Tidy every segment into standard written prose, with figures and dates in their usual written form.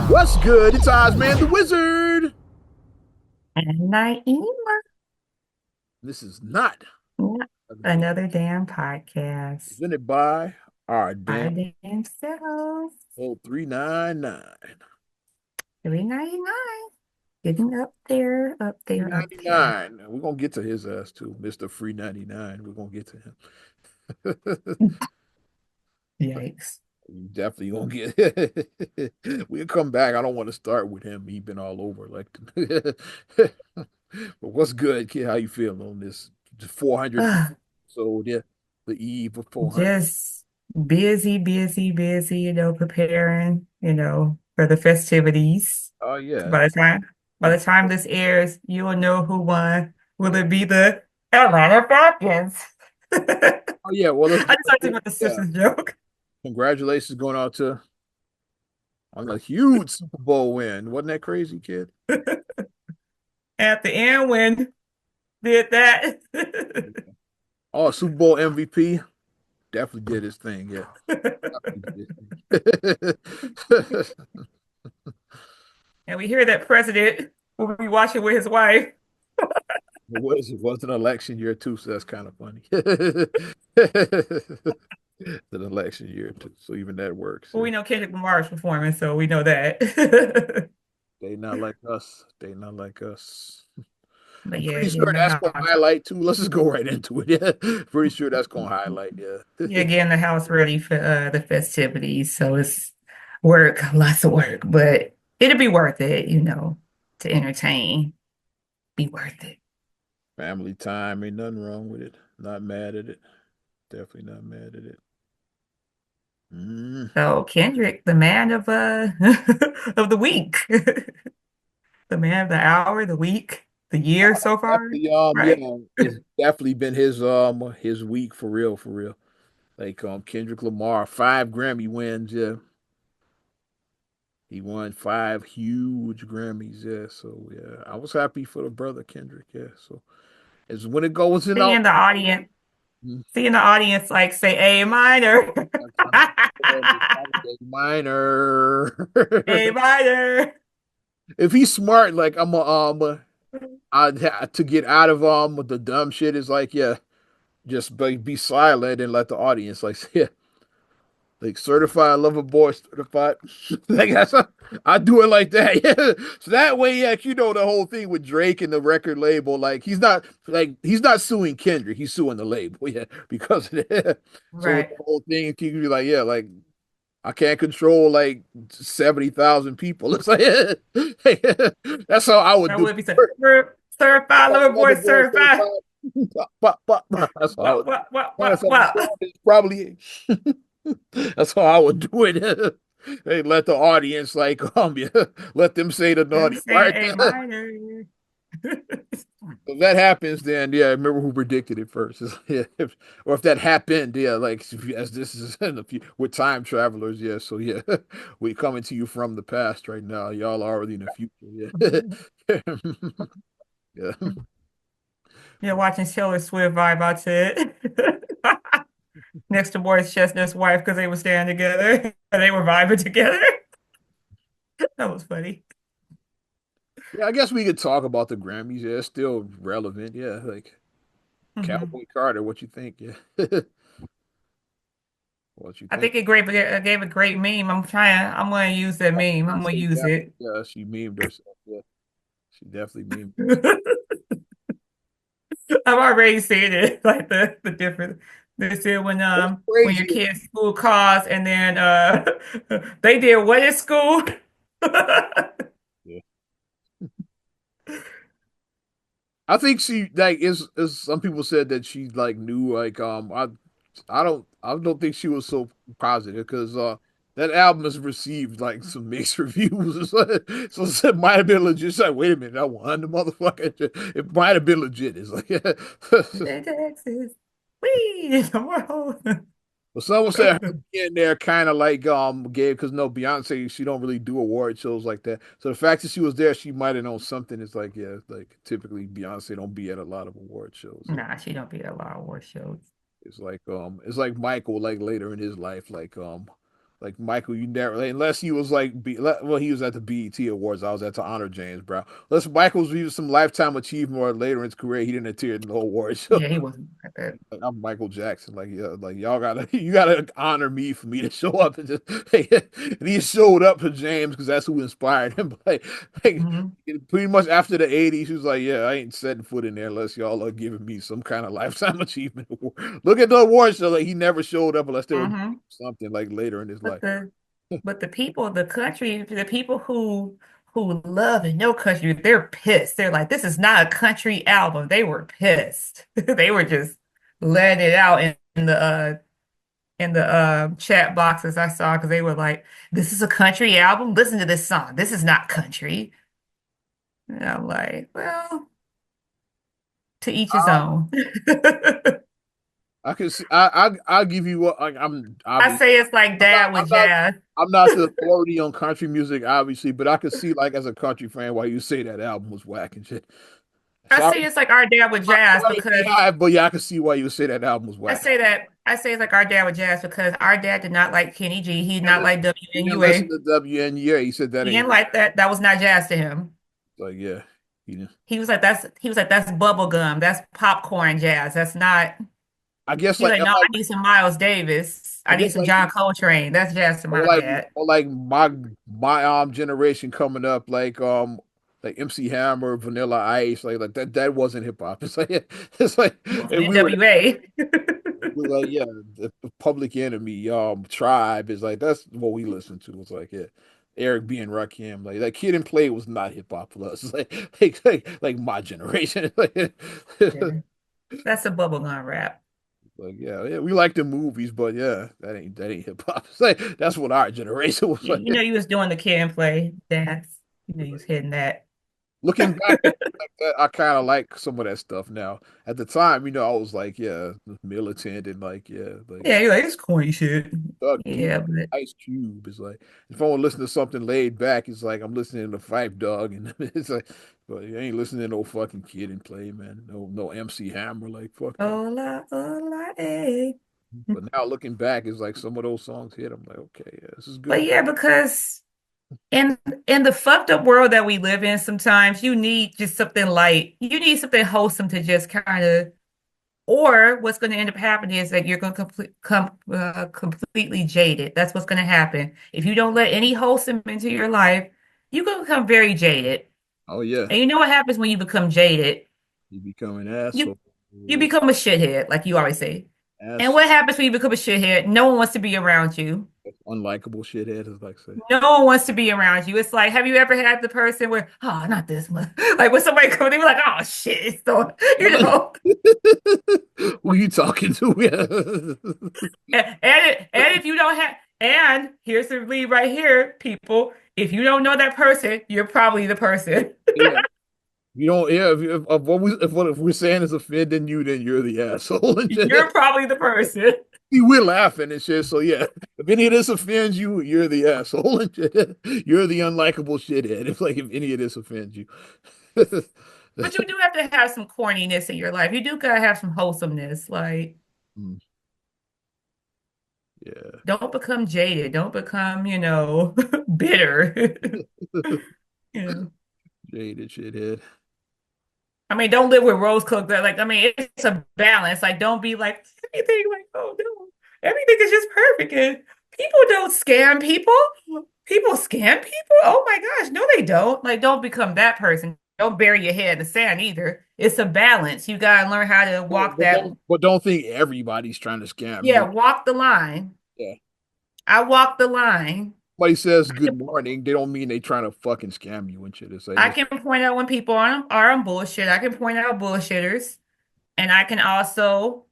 What's good? It's Ozman the Wizard. And Naima, This is not another damn another damn podcast. presented by our damn Our damn selves. old 399. 399. Getting up there, up there, up there. 399. We're gonna get to his ass too, Mr. Free 99. We're gonna get to him. Yikes. We definitely gonna get we'll come back. I don't want to start with him. He been all over like but what's good, kid? How you feeling on this 400 Ugh, so yeah, the eve of 400? just busy, busy, busy, preparing, for the festivities. Oh yeah. By the time this airs, you will know who won. Will it be the Atlanta Falcons? I Oh yeah, well let's just like to make the yeah. Simpsons joke. Congratulations going out to on a huge Super Bowl win. Wasn't that crazy, kid? At the end when did that. Oh, Super Bowl MVP definitely did his thing. Yeah, definitely did his thing. And we hear that president will be watching with his wife. It was an election year too, so that's kind of funny. It's an election year too, so even that works. Well, Yeah. we know Kendrick Lamar is performing, so we know that. They not like us. They not like us. But I'm yeah, pretty sure getting the that's gonna house. highlight too. Let's just go right into it. Yeah, pretty sure that's gonna highlight. Yeah. Yeah, getting the house ready for the festivities. So it's work, lots of work, but it'll be worth it, to entertain. Be worth it. Family time, ain't nothing wrong with it. Not mad at it. Definitely not mad at it. Mm. So Kendrick, the man of of the week. The man of the hour, the week, the year so far, Definitely, right? yeah, it's definitely been his week for real, for real. Like Kendrick Lamar, 5 Grammy wins, yeah. He won 5 huge Grammys, yeah. So yeah, I was happy for the brother Kendrick, yeah. So it's when it goes in out. Seeing the audience, Mm. seeing the audience like say A minor. Minor. A minor. If he's smart, like I'd to get out of the dumb shit is like, yeah, just be silent and let the audience like yeah, like certified lover boy, certified. Like I do it like that, yeah. So that way, yeah, the whole thing with Drake and the record label, like he's not suing Kendrick, he's suing the label, yeah, because of that. So with Right. the whole thing, you can be like, yeah, like I can't control like 70,000 people. It's like that's how I would That do would be it. certified lover boy Lover boy, certified. certified. Pop, pop, pop. That's how I would. Find something What? song that's probably that's how I would do it. They let the audience like yeah, let them say the Them naughty saying part. A minor. If that happens, then yeah, remember who predicted it first. Yeah, or if that happened, yeah, like as this is in the we're time travelers, yeah. So yeah, we coming to you from the past right now. Y'all are already in the future, yeah. Yeah. You're watching Taylor Swift vibe out to it. Next to Morris Chestnut's wife because they were staying together and they were vibing together. That was funny. Yeah, I guess we could talk about the Grammys. Yeah, it's still relevant. Yeah, like Hmm. Cowboy Carter. What you think? Yeah, what you I think? think it gave a great meme. I'm going to use that meme. I'm going to Beyonce use definitely, it. yeah, she memed herself. Yeah, she definitely memed. I've already seen it, like the difference. They said What's when your crazy? kid's school calls and then they did what at school? Yeah, I think she like is some people said that she like knew like I don't think she was so positive because that album has received like some mixed reviews. So it might have been legit. It's like, wait a minute, I won the motherfucker. It might have been legit. It's like Texas. Wee! but someone said her being there kind of like gave because no Beyonce she don't really do award shows like that. So the fact that she was there, she might have known something. It's like yeah, like typically Beyonce don't be at a lot of award shows. Yeah. Nah, she don't be at a lot of war shows. It's like Michael like later in his life Like Michael, you never like, unless he was like well, he was at the BET Awards. I was at to honor James Brown. Unless Michael's used some lifetime achievement or later in his career, he didn't appear in the award show. Yeah, he wasn't like that. Like, I'm Michael Jackson. Like yeah, like y'all gotta you gotta honor me for me to show up and just and he showed up for James because that's who inspired him. Like Hmm. pretty much after the '80s, he was like, yeah, I ain't setting foot in there unless y'all are giving me some kind of lifetime achievement award. Look at the award show. Like he never showed up unless they were Hmm. something like later in his But life. the people, the country, the people who love and know country, they're pissed. They're like, this is not a country album. They were pissed. They were just letting it out in the chat boxes I saw because they were like, this is a country album. Listen to this song. This is not country. And I'm like, well, to each his own. I can see. I'll give you what like, I'm I obviously say it's like I'm not dad I'm with not jazz. I'm not the authority on country music obviously, but I could see like as a country fan why you say that album was whack and shit. I Sorry, say it's like our dad with jazz sorry to be because high, but yeah, I can see why you would say that album was whack. I say it's like our dad with jazz because our dad did not like Kenny G. He did not like He didn't listen WNUA. to WNUA. He said that He ain't didn't like that. That was not jazz to him. like yeah. He didn't. He was like that's bubble gum. That's popcorn jazz. That's not. I guess He's like like, no, I need some Miles Davis. I I need guess some like John Coltrane. That's jazz to or my like dad. or like my generation coming up like MC Hammer, Vanilla Ice, like that wasn't hip hop. It's like He was if an we were NWA. we're like yeah, the Public Enemy, Tribe is like that's what we listen to. It's like yeah, Eric B and Rakim, like that Kid and Play was not hip hop for us. It's like my generation. Yeah, that's a bubblegum rap. Like yeah, we like the movies, but yeah, that ain't hip hop. It's like that's what our generation was like. You know, you was doing the kid and play dance. You know, you was hitting that. Looking back like that, I kind of like some of that stuff now. At the time, I was like, yeah, militant and like, yeah, like Yeah, you're like, it's corny shit. Doug D, Yeah, but Ice Cube is like, if I want to listen to something laid back, it's like I'm listening to Five Dog, and it's like, but you ain't listening to no fucking Kid and Play, man. No MC Hammer, like fuck that. hola, hola, eh. But now looking back, it's like some of those songs hit. I'm like, okay, yeah, this is But good. yeah, because in the fucked up world that we live in, sometimes you need just something light. You need something wholesome to just kind of, or what's going to end up happening is that you're going to completely jaded. That's what's going to happen. If you don't let any wholesome into your life, you're going to become very jaded. Oh yeah, And you know what happens when you become jaded? you become an You asshole, you become a shithead, like you always say. And ass, what happens when you become a shithead? No one wants to be around you. unlikable shithead, as like say. No one wants to be around you. It's like, have you ever had the person where, oh, not this one? Like when somebody comes, they be like, oh shit. So, you know, Who are you talking to? and if you don't have, and here's the lead right here, people. If you don't know that person, you're probably the person. Yeah. You don't. Yeah. If we're saying is offending you, then you're the asshole. And You're probably the person. see, we're laughing and shit. So yeah, if any of this offends you, you're the asshole. And shit. You're the unlikable shithead. If any of this offends you. But you do have to have some corniness in your life. You do gotta have some wholesomeness. Like, Mm, yeah. don't become jaded. Don't become, bitter. You know. Jaded shithead. I mean, don't live with rose colored. Like, I mean, it's a balance. Like, don't be like everything. Like, oh no, everything is just perfect. And people don't scam people. People scam people. Oh my gosh, no, they don't. Like, don't become that person. Don't bury your head in the sand either. It's a balance. You gotta learn how to walk that. But don't think everybody's trying to scam Yeah, you. walk the line. Yeah. I walk the line. Somebody says I good can, morning, they don't mean they trying to fucking scam you and shit. It's like I just can point out when people are on bullshit. I can point out bullshitters, and I can also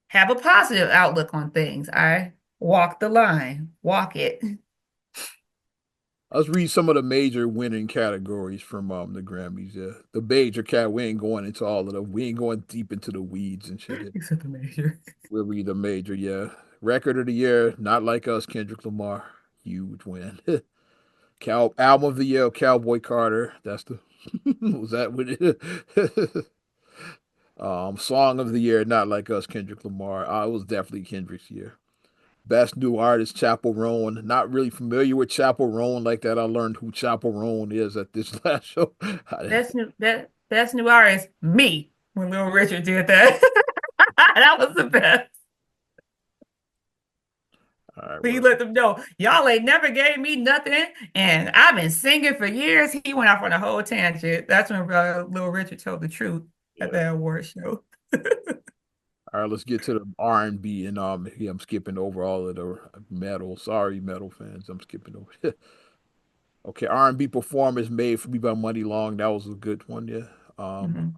have a positive outlook on things. I walk the line, walk it. let's read some of the major winning categories from the Grammys. Yeah, the major cat. We ain't going into all of them. We ain't going deep into the weeds and shit. Except the major. We'll read the major. Yeah, record of the year. Not Like Us. Kendrick Lamar. Huge win. Album of the year. Cowboy Carter. That's the. Was that what it? Song of the year. Not Like Us. Kendrick Lamar. It was definitely Kendrick's year. Best new artist, Chapel Roan. Not really familiar with Chapel Roan like that. I learned who Chapel Roan is at this last show. That's new artist, me, when Little Richard did that. That was the best. All right, He well, let them know, y'all ain't never gave me nothing, and I've been singing for years. He went off on a whole tangent. That's when Little Richard told the truth at yeah. that award show. All right, let's get to the R&B and yeah, I'm skipping over all of the metal. Sorry, metal fans, I'm skipping over. Okay, R&B performance made for me by Money Long. That was a good one, yeah. Um, Mhm.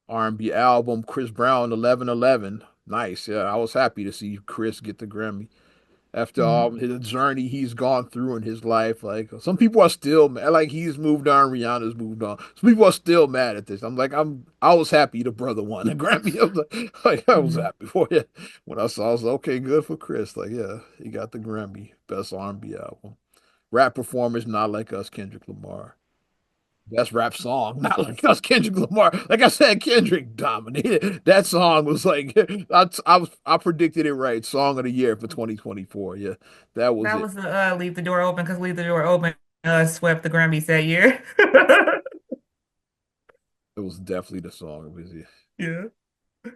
R&B album, Chris Brown, 1111. Nice, yeah. I was happy to see Chris get the Grammy after Mhm. all his journey he's gone through in his life. Like some people are still mad. Like he's moved on, Rihanna's moved on. Some people are still mad at this. I was happy the brother won the Grammy. I was I was Mhm. happy for you when I saw. I was like, okay, good for Chris. Like yeah, he got the Grammy, best R&B album. Rap performance, not like us, Kendrick Lamar. Best rap song, not like us, Kendrick Lamar. Like I said, Kendrick dominated. That song was like I predicted it right. Song of the year for 2024. Yeah, that was That it. was the Leave the Door Open because Leave the Door Open swept the Grammys that year. It was definitely the song. It was, yeah. Yeah.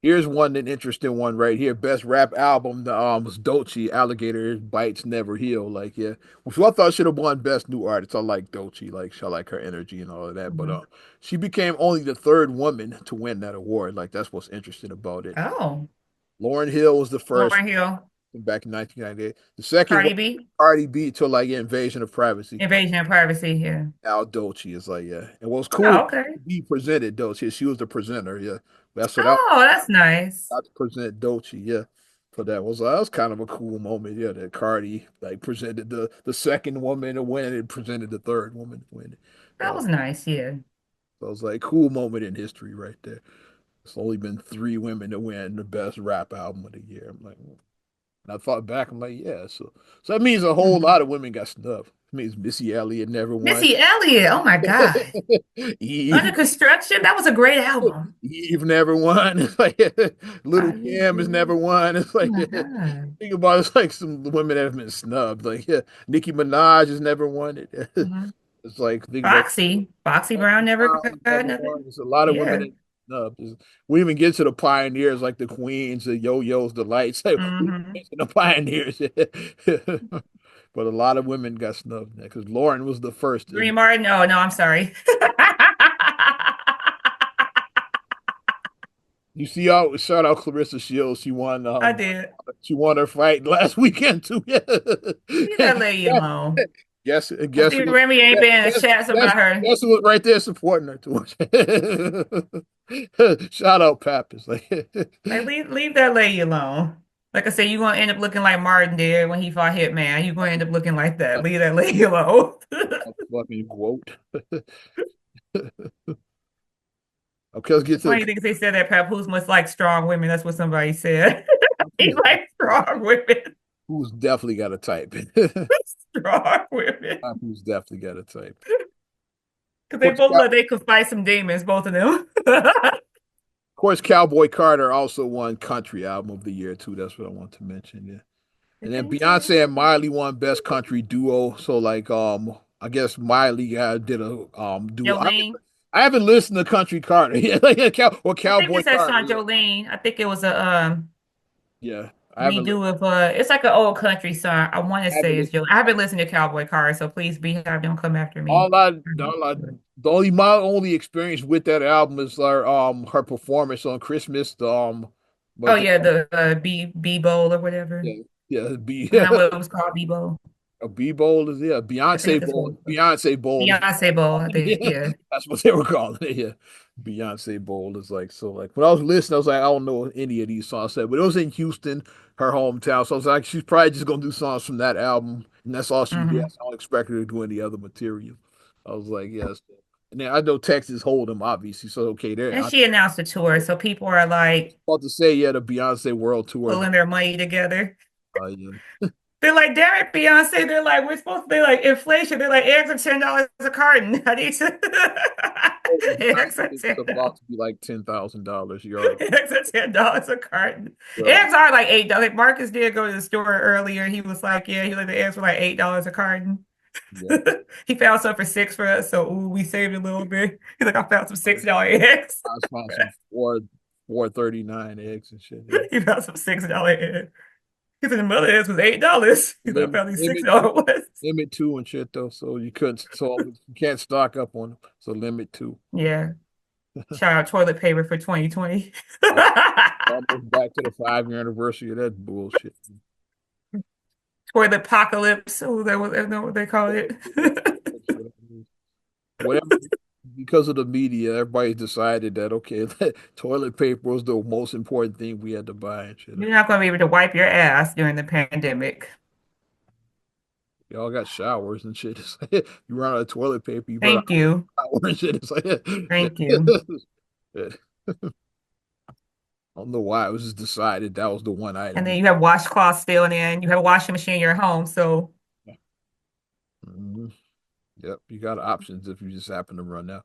Here's one, an interesting one right here. Best rap album, was Doechii, Alligator Bites Never Heal. Like, yeah. Which I thought should have won Best New Artist. I like Doechii, like I like her energy and all of that. But Mhm. she became only the third woman to win that award. Like that's what's interesting about it. Oh, Lauryn Hill was the first Lauryn Hill, back in 1998. The second one, Cardi B, Cardi B to like Invasion of Privacy. Invasion of Privacy. Yeah. Now Doechii is like, yeah. And what's cool, Oh, okay. he presented Doechii. She was the presenter, yeah. That's so that Oh, that's nice. got to present Doechii, yeah. For that was kind of a cool moment, yeah. That Cardi like presented the second woman to win and presented the third woman to win. That was nice. Yeah. That was like cool moment in history right there. It's only been three women to win the best rap album of the year. I'm like, and I thought back, I'm like, yeah. So that means a whole Mhm. lot of women got snubbed. It means Missy Elliott never won. Missy Elliott. Oh my God. Under Eve Construction. That was a great album. Eve never won. It's like Little Are you Kim has serious? never won. It's Oh like my God. think about it, it's like some women that have been snubbed. Like yeah, Nicki Minaj has never won it. Mhm. It's like think about Foxy Brown never Brown got never won. nothing. There's a lot of women Yeah. that snubbed. We even get to the pioneers like the Queens, the Yo-Yos, the Lights. Like we Hmm. mentioned the pioneers, but a lot of women got snubbed because Lauren was the first. Green Martin. Oh no, I'm sorry. You see, shout out Clarissa Shields. I did. She won her fight last weekend too. Yeah. Leave that lady alone. Guess Steve who? Remy ain't been in Guess, chats guess, about her. guess who was right there supporting her too. Shout out Pappas. Like, Like leave that lady alone. Like I said, you're gonna end up looking like Martin did when he fought Hitman. You're gonna end up looking like that. Leave that lady alone. a fucking quote. Okay, let's get It's to funny because they said that Papoose must like strong women. That's what somebody said. He likes strong women. who's definitely got a type. Strong women. Who's definitely got a type. Because Of they course, both look they could fight some demons, both of them. Cowboy Carter also won Country Album of the Year too. That's what I want to mention. Yeah. And then Beyonce and Miley won Best Country Duo. So like I guess Miley did a duo. Jolene. I haven't listened to Country Carter yet. Like or I think Cowboy it's that Carter. song Yeah. Jolene. I think it was a Yeah. redo of it's like an old country song. I want to I haven't say it's listened. Jolene. I haven't listened to Cowboy Carter, so please be have them come after me. The only my only experience with that album is her performance on Christmas. Oh But yeah, the B Bowl or whatever. yeah, yeah, be Isn't that what it was called? B Bowl. a B Bowl is yeah, I think that's what it was. Beyonce Bowl is Beyonce Bowl, I think. yeah, Yeah. that's what they were calling it. Yeah, Beyonce Bowl is like so. Like when I was listening, I was like, I don't know any of these songs. But it was in Houston, her hometown. So I was like, she's probably just gonna do songs from that album, and that's all she did. Hmm. I don't expect her to do any other material. I was like, yes. And then I know Texas Hold'em, obviously. So okay, there. And I was she announced a tour, so people are like about to say, yeah, the Beyonce World Tour. pulling their money together. Yeah. They're like, damn it, Beyonce. They're like, we're supposed to be like inflation. They're like, eggs are $10 a carton. I need to. Oh, the Eggs price are is $10. about to be like $10,000 yard. Eggs are $10 a carton. Bro, Eggs are like $8. Marcus did go to the store earlier. He was like, yeah, he like the eggs were like $8 a carton. yeah. He found some for six for us, so ooh, we saved a little bit. He's like, I found some $6 eggs. I found some 4.39 eggs and shit. Yeah. He found some $6 eggs. He said the mother eggs was $8. He said, I Limit found these limit $6 ones. limit two and shit though, so you couldn't so you can't stock up on them. So limit two. Yeah. Shout out toilet paper for 2020. Uh, Almost back to the 5 year anniversary of that bullshit. Toilet apocalypse. Oh, that was that's not what they call it. Whatever, because of the media, everybody decided that okay, toilet paper was the most important thing we had to buy and shit. You're not going to be able to wipe your ass during the pandemic. Y'all got showers and shit. It's like, you run out of toilet paper, you better Thank you. shower and shit. It's like, Thank you. I don't know why it was just decided that was the one And then item. you have washcloths still, and then you have a washing machine in your home. So Mhm. Yep, you got options if you just happen to run out.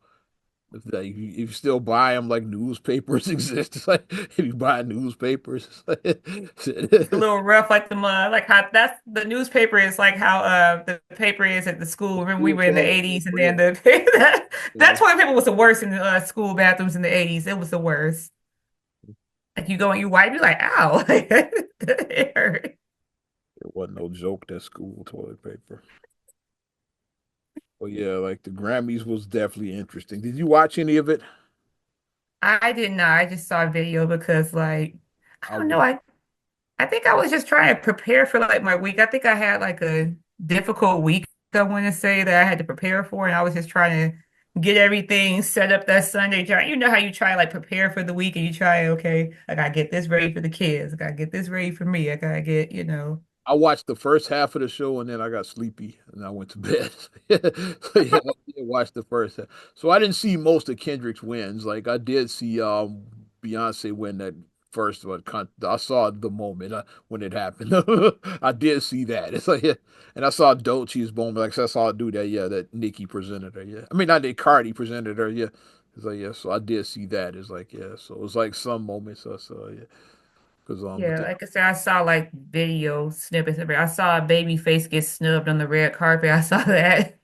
If you still buy them like newspapers exist, it's like if you buy newspapers, it's a little rough, like the mud, like how that's the newspaper is like how the paper is at the school. Remember we school were in the toilet 80s, and paper, then yeah. the Yeah. that toilet paper was the worst in the school bathrooms in the 80s. It was the worst. Like you go and you wipe, you're like, ow, it hurt. It wasn't no joke that school toilet paper. But yeah, like the Grammys was definitely interesting. Did you watch any of it? I did not. I just saw a video because like I I don't know. was I think I was just trying to prepare for like my week. I think I had like a difficult week, I want to say that I had to prepare for, and I was just trying to get everything set up that Sunday. You know how you try like prepare for the week and you try, okay, I gotta get this ready for the kids. I gotta get this ready for me. I gotta get, I watched the first half of the show and then I got sleepy and I went to bed. So yeah, I did watch the first half. So I didn't see most of Kendrick's wins. Like I did see Beyonce win that first one. I saw the moment when it happened. I did see that. It's like yeah. And I saw Dolce's moment. Like I saw her do that. Yeah, that Nicki presented her. Yeah, I mean not that Cardi presented her. Yeah, it's like yeah. So I did see that. It's like yeah. So it was like some moments I saw. Yeah, because but yeah, like I said, I saw like video snippets of it. I saw a baby face get snubbed on the red carpet. I saw that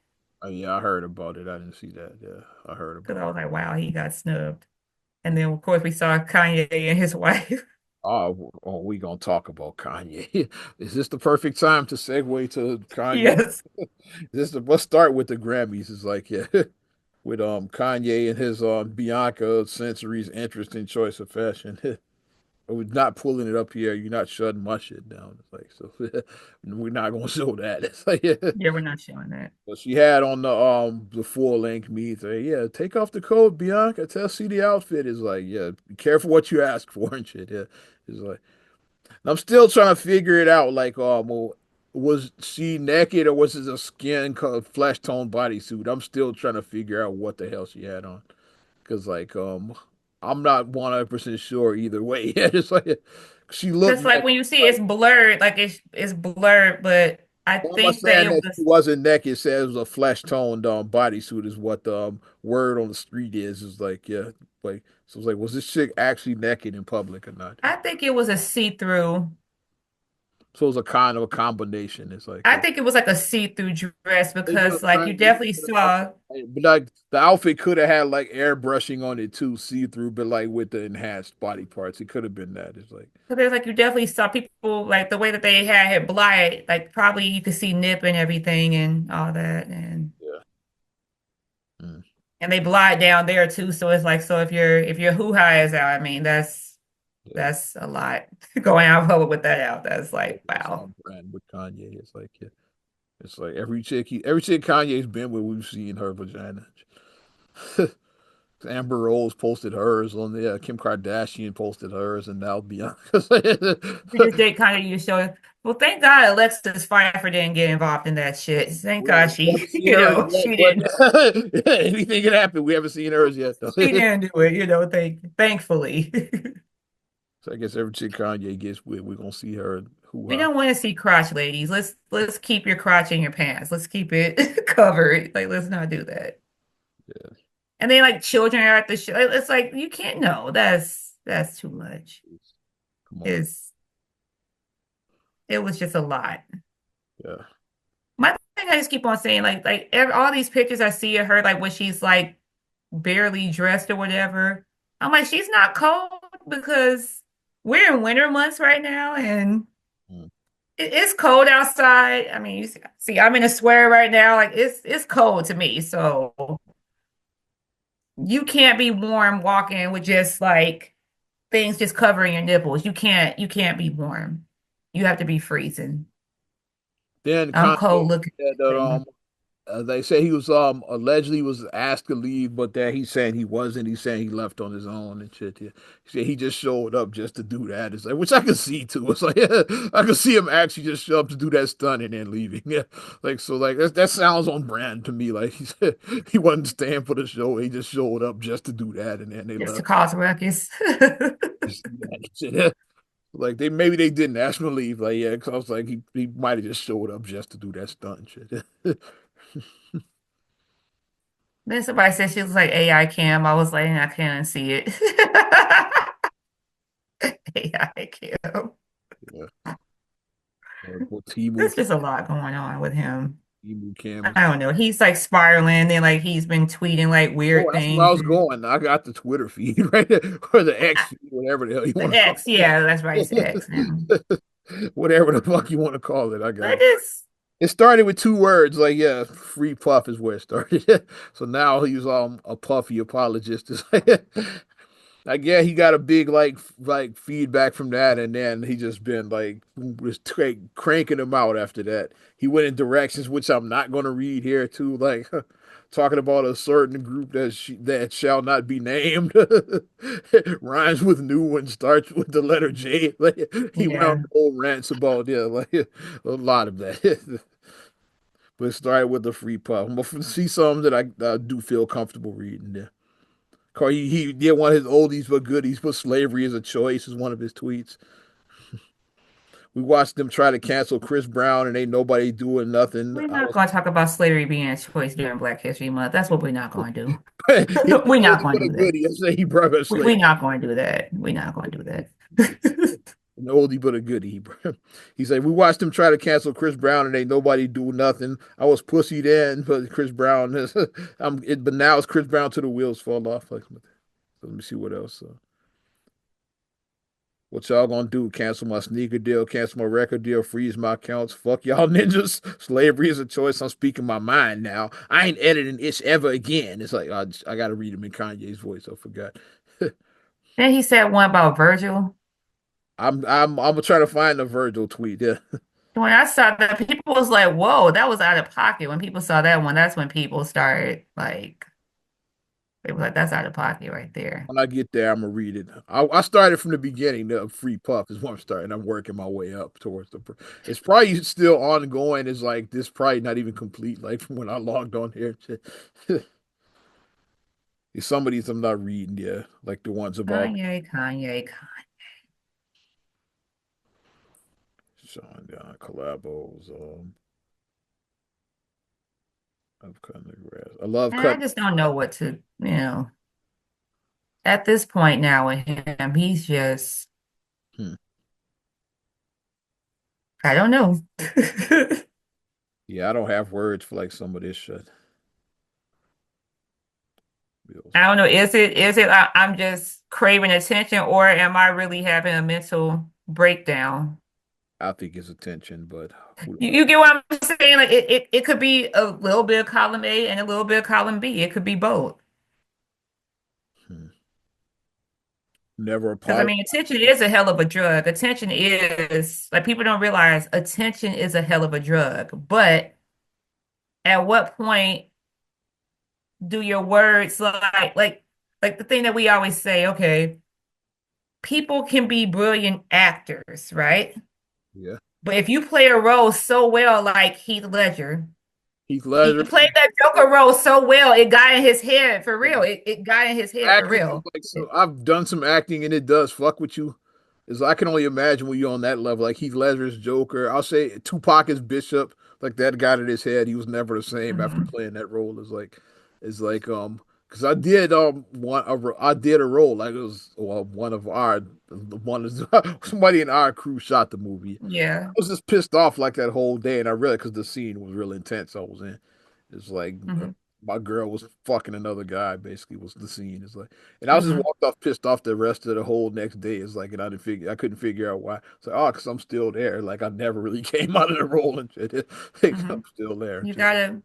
yeah, I heard about it. I didn't see that. Yeah, I heard because about I it. was like, wow, he got snubbed. And then of course we saw Kanye and his wife. Oh, we gonna talk about Kanye. Is this the perfect time to segue to Kanye? Yes. Let's start with the Grammys. It's like yeah, with Kanye and his Bianca Sensory's interesting choice of fashion. We're not pulling it up here. You're not shutting my shit down. It's like so we're not gonna show that. It's like yeah. Yeah, we're not showing that. But she had on the full length me say, yeah, take off the coat, Bianca. See the outfit is like, yeah, be careful what you ask for and shit. Yeah. It's like and I'm still trying to figure it out. Like, well, was she naked or was it a flesh tone bodysuit? I'm still trying to figure out what the hell she had on. Cause like I'm not 100% sure either way. Yeah, it's like she looked Because like naked. when you see it's blurred, like it's blurred, but I Why am I think that saying it that she was wasn't naked? It says it was a flesh toned bodysuit is what the word on the street is. Is like yeah, like so it's like was this chick actually naked in public or not? I think it was a see-through. So it was a kind of a combination. It's like I think it was like a see-through dress because like you they definitely could have, saw but like the outfit could have had like airbrushing on it too, see through, but like with the enhanced body parts, it could have been that. It's like there's like you definitely saw people like the way that they had it blotted, like probably you could see nip and everything and all that yeah, mm, and they blot down there too. So it's like so if your hoo-ha is out, I mean yeah. that's a lot going out in public with that out. That's like It's wow. on brand with Kanye. It's like yeah. It's like every chick Kanye's been with, we've seen her vagina. Amber Rose posted hers on the Kim Kardashian posted hers, and now Bianca. We just did kind of use show. Well, thank God Alexis Pfeiffer didn't get involved in that shit. Thank God We she, haven't seen hers yet, she but didn't. anything can happen. We haven't seen hers yet, though. She didn't do it. Thankfully. So I guess every chick Kanye gets with, we're gonna see her hoo We ha. don't want to see crotch, ladies. Let's keep your crotch in your pants. Let's keep it covered. Like let's not do that. Yeah. And then like children are at the show. It's like you can't know. That's too much. Come on. It's it was just a lot. Yeah. My thing I just keep on saying all these pictures I see of her like when she's like barely dressed or whatever. I'm like she's not cold because we're in winter months right now and Mm. it's cold outside. I mean, you see, I'm in a sweater right now. Like it's cold to me. So you can't be warm walking with just like things just covering your nipples. You can't be warm. You have to be freezing. Then I'm Kanye cold looking. said that they say he was allegedly was asked to leave, but that he's saying he wasn't. He's saying he left on his own and shit. Yeah. He said he just showed up just to do that. It's like which I can see too. It's like I can see him actually just show up to do that stunt and then leaving. Yeah. Like so like that sounds on brand to me. Like he said he wasn't staying for the show. He just showed up just to do that and then they Just to left. cause ruckus. Just, yeah. Like they maybe they didn't ask him to leave. Like yeah, because I was like he might have just showed up just to do that stunt and shit. Then somebody said she was like AI cam. I was like, I can't see it. AI cam. Yeah. Well, Timu There's just a lot going on with him. Timu Cam is. I don't know. He's like spiraling, then like he's been tweeting like Oh, weird that's where I things. was going. I got the Twitter feed right there, or the X Ah, feed, whatever the hell you want the to call X, yeah, that's right. It's X now. it. Whatever the fuck you want to call it, I But got it. it's It started with two words, like yeah, free puff is where it started. So now he's a puffy apologist. It's like, like yeah, he got a big like feedback from that, and then he just been like was cranking him out after that. He went in directions which I'm not going to read here too, like talking about a certain group that shall not be named. Rhymes with new and starts with the letter J. Like, he went on yeah. whole rants about yeah, like a lot of that. But it started with the free puff. I'm gonna see some that I do feel comfortable reading there. He did one of his oldies but goodies. Put slavery as a choice as one of his tweets. We watched them try to cancel Chris Brown and ain't nobody doing nothing. We're I not was going to talk about slavery being a choice during Black History Month. That's what we're not going to do. he was We're an not oldie going but to a do that. goodie. I say he brought up We're slavery. not going to do that. We're not going to do that. An oldie but a goodie. He said we watched them try to cancel Chris Brown and ain't nobody do nothing. I was pussy then, but Chris Brown is. But now it's Chris Brown till the wheels fall off. Like, so let me see what else. What y'all gonna do? Cancel my sneaker deal, cancel my record deal, freeze my accounts. Fuck y'all ninjas. Slavery is a choice. I'm speaking my mind now. I ain't editing itch ever again. It's like I gotta read him in Kanye's voice. I forgot. Then he said one about Virgil. I'm gonna try to find the Virgil tweet. Yeah. When I saw that, people was like, "Whoa, that was out of pocket." When people saw that one, that's when people started like, they were like, "That's out of pocket right there." When I get there, I'm gonna read it. I started from the beginning. The free puff is what I'm starting. I'm working my way up towards the. It's probably still ongoing. It's like this probably not even complete. Like from when I logged on here. Some of these I'm not reading. Yeah, like the ones about Kanye, Kanye, Kanye. Sean collabos. Of cutting the grass. I love And I cutting. just don't know what to, at this point now with him, he's just, Hmm. I don't know. Yeah, I don't have words for like some of this shit. Bills. I don't know. Is it I'm just craving attention or am I really having a mental breakdown? I think it's attention, but who You, knows? you get what I'm saying? Like it could be a little bit of column A and a little bit of column B. It could be both. Hmm. Never Because I apologize. mean, attention is a hell of a drug. Attention is like people don't realize attention is a hell of a drug. But at what point do your words like the thing that we always say, okay, people can be brilliant actors, right? Yeah, But if you play a role so well, like Heath Ledger, Heath he Ledger. played that Joker role so well, it got in his head for real. It got in his head for Acting is real. like so. I've done some acting and it does fuck with you. Is I can only imagine when you're on that level, like Heath Ledger's Joker. I'll say Tupac is Bishop, like that got in his head. He was never the same after Mhm. playing that role. Is like Because I did I did a role like it was well, one of our one of somebody in our crew shot the movie. I Yeah. was just pissed off like that whole day, and I really because the scene was real intense. I was in. It's like Hmm. my girl was fucking another guy. Basically, was the scene. It's like, and I was just Hmm. walked off pissed off the rest of the whole next day. It's like, and I couldn't figure out why. It's like, oh, because I'm still there. Like I never really came out of the role and shit. Like, I'm Hmm. still there. And You shit. gotta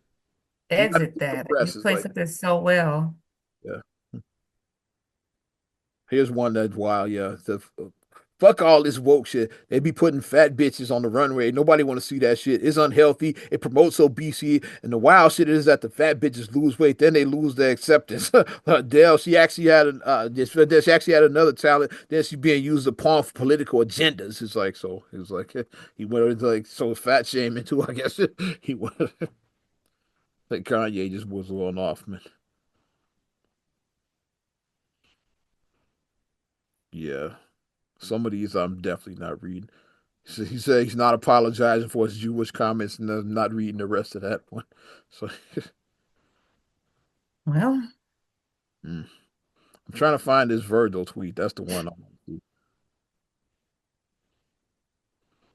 You got to exit that. You decompress. It's play like, something so well. yeah. Here's one that's wild. Yeah, fuck all this woke shit. They be putting fat bitches on the runway. Nobody want to see that shit. It's unhealthy. It promotes obesity. And the wild shit is that the fat bitches lose weight, then they lose their acceptance. Dell, she actually had she actually had another talent. Then she being used to pawn for political agendas. It's like so. It was like he went into like so fat shaming too. I guess he went like Kanye just was going off, man. Yeah, some of these I'm definitely not reading. So he said he's not apologizing for his Jewish comments and not reading the rest of that one. So Well, I'm trying to find this Virgil tweet. That's the one I want to see.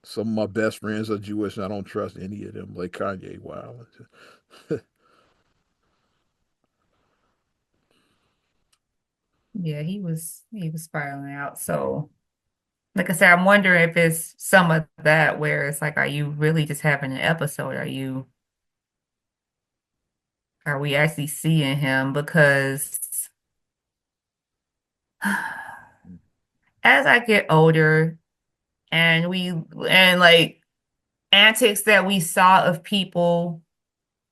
Some of my best friends are Jewish and I don't trust any of them, like Kanye. Wow. yeah, he was spiraling out. So, like I said, I'm wondering if it's some of that where it's like, are you really just having an episode? Are we actually seeing him? Because as I get older and like antics that we saw of people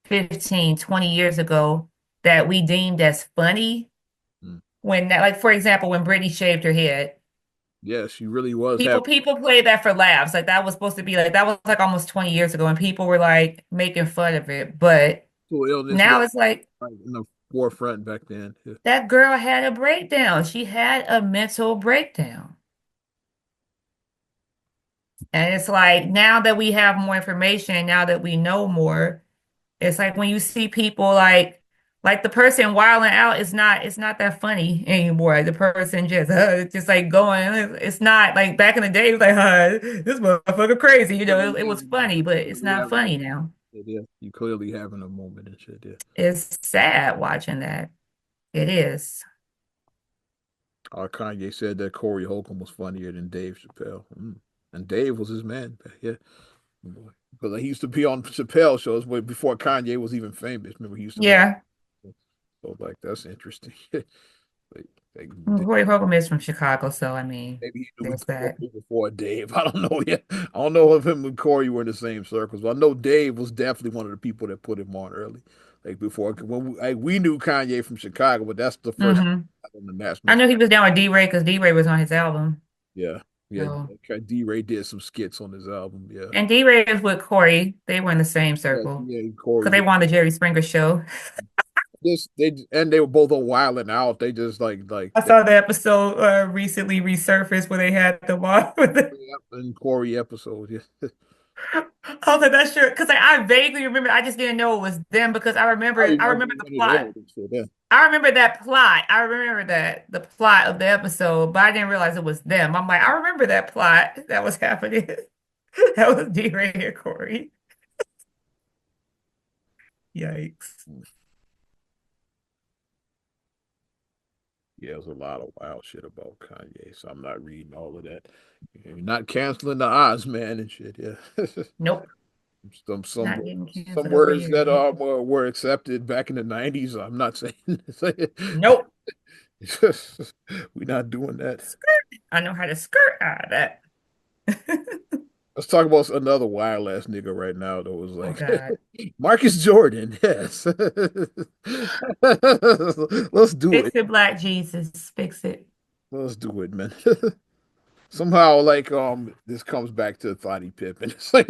15, 20 years ago that we deemed as funny when that, like for example, when Britney shaved her head. Yeah, she really was People having people play that for laughs. Like that was supposed to be like that was like almost 20 years ago and people were like making fun of it. But mental illness was now it's like like in the forefront back then. Yeah. that girl had a breakdown. She had a mental breakdown. And it's like now that we have more information, now that we know more, it's like when you see people like the person wilding out is not it's not that funny anymore. The person just like going it's not like back in the day it was like this motherfucker crazy. It was funny, but it's Clearly not having funny now. a yeah. You clearly having a moment and shit, yeah. It's sad watching that. It is. Kanye said that Corey Holcomb was funnier than Dave Chappelle. And Dave was his man. Yeah. Because he used to be on Chappelle shows before Kanye was even famous. Remember, he used to be on. Yeah. So, like, that's interesting. Like, Roy Holcomb is from Chicago, so I mean, maybe he knew there's that. Corey before Dave. I don't know yet. I don't know if him and Corey were in the same circles, but I know Dave was definitely one of the people that put him on early. Like before, when we knew Kanye from Chicago, but that's the first Hmm. on the national I know he stage. was down with D-Ray because D-Ray was on his album. Yeah, yeah. So D-Ray did some skits on his album. Yeah, and D-Ray is with Corey. They were in the same yeah, circle yeah. Corey because they was won the Jerry Springer show. just they were both on Wild and Out. They just I saw the episode recently resurfaced where they had the wall with the and Corey episode. Yeah. I was like, that's sure because like, I vaguely remember. I just didn't know it was them because I I remember. I remember remember the when it plot. aired and shit. Yeah. I remember that plot. I remember that the plot of the episode, but I didn't realize it was them. I'm like, I remember that plot that was happening. That was D-Ray and Corey. Yikes! Yeah, there's a lot of wild shit about Kanye, so I'm not reading all of that. You're not canceling the odds, man, and shit. Yeah, Nope, some some not getting some canceled over words here. that were accepted back in the '90s. I'm not saying Nope. we're not doing that. Skirt. I know how to skirt out of that. Let's talk about another wild ass nigga right now. That was Oh like God. Marcus Jordan. Yes, let's do Fix it. it, Black Jesus. Fix it. Let's do it, man. Somehow, like this comes back to Thotty Pippen. It's like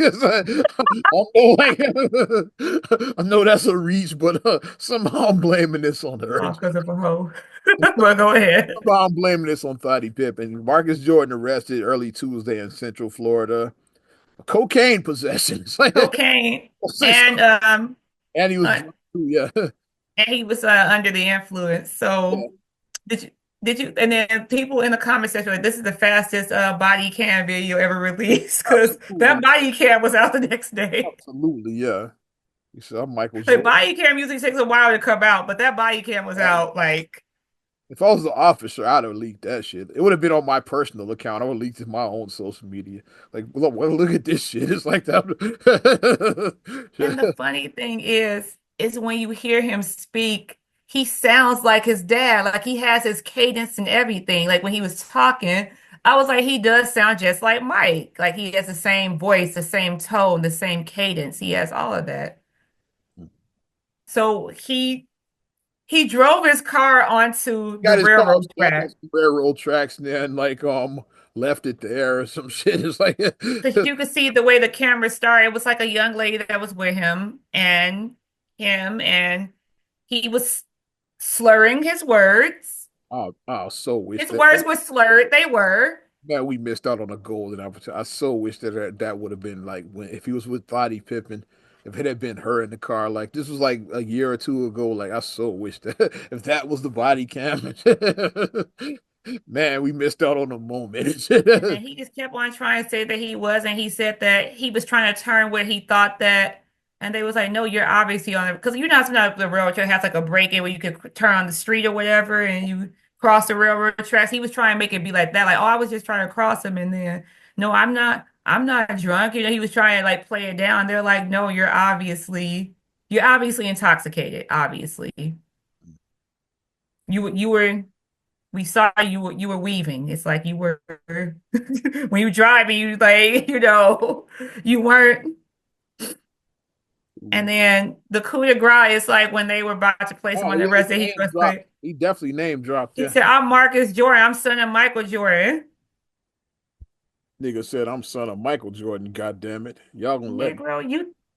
I know that's a reach, but somehow I'm blaming this on her. Oh, because of a hoe. Well, go ahead. Somehow I'm blaming this on Thotty Pippen. Marcus Jordan arrested early Tuesday in Central Florida. Cocaine possession. It's like, Cocaine and and he was uh, drunk too. Yeah, and he was under the influence. Yeah, So did you did you and then people in the comment section were like this is the fastest body cam video ever released because that absolutely, body cam was out the next day. absolutely, yeah. He said, "I'm Michael Like Jordan." body cam usually takes a while to come out, but that body cam was Oh, out like if I was the officer, I'd have leaked that shit. It would have been on my personal account. I would have leaked it to my own social media. Like, look at this shit. It's like that. and the funny thing is when you hear him speak, he sounds like his dad. Like he has his cadence and everything. Like when he was talking, I was like, he does sound just like Mike. Like he has the same voice, the same tone, the same cadence. He has all of that. So he drove his car onto the Got his car railroad stuck on track some railroad tracks and then like left it there or some shit. It's like because you could see the way the camera started. It was like a young lady that was with him, and he was slurring his words. I so wish His that words were slurred. They were. man, we missed out on a golden opportunity. I so wish that would have been like when if he was with Lottie Pippen, if it had been her in the car, like this was like a year or two ago. Like I so wish that if that was the body cam, man, we missed out on the moment. And then he just kept on trying to say that he was, and he said that he was trying to turn where he thought that, and they was like, "No, you're obviously on it because you're not sometimes the railroad track has like a break in where you could turn on the street or whatever, and you cross the railroad tracks." He was trying to make it be like that, like, "Oh, I was just trying to cross him," and then, "No, I'm not drunk." You know, he was trying to like play it down. They're like, "No, you're obviously intoxicated. Obviously, you were." We saw you were weaving. It's like you were when you driving, you like, you weren't. And then the coup de grace is like when they were about to place him Oh on the yeah, arrest, he was like, he definitely name dropped. he Yeah, said, I'm Marcus Jordan, I'm son of Michael Jordan. nigga said I'm son of Michael Jordan. God damn it, y'all gonna let me?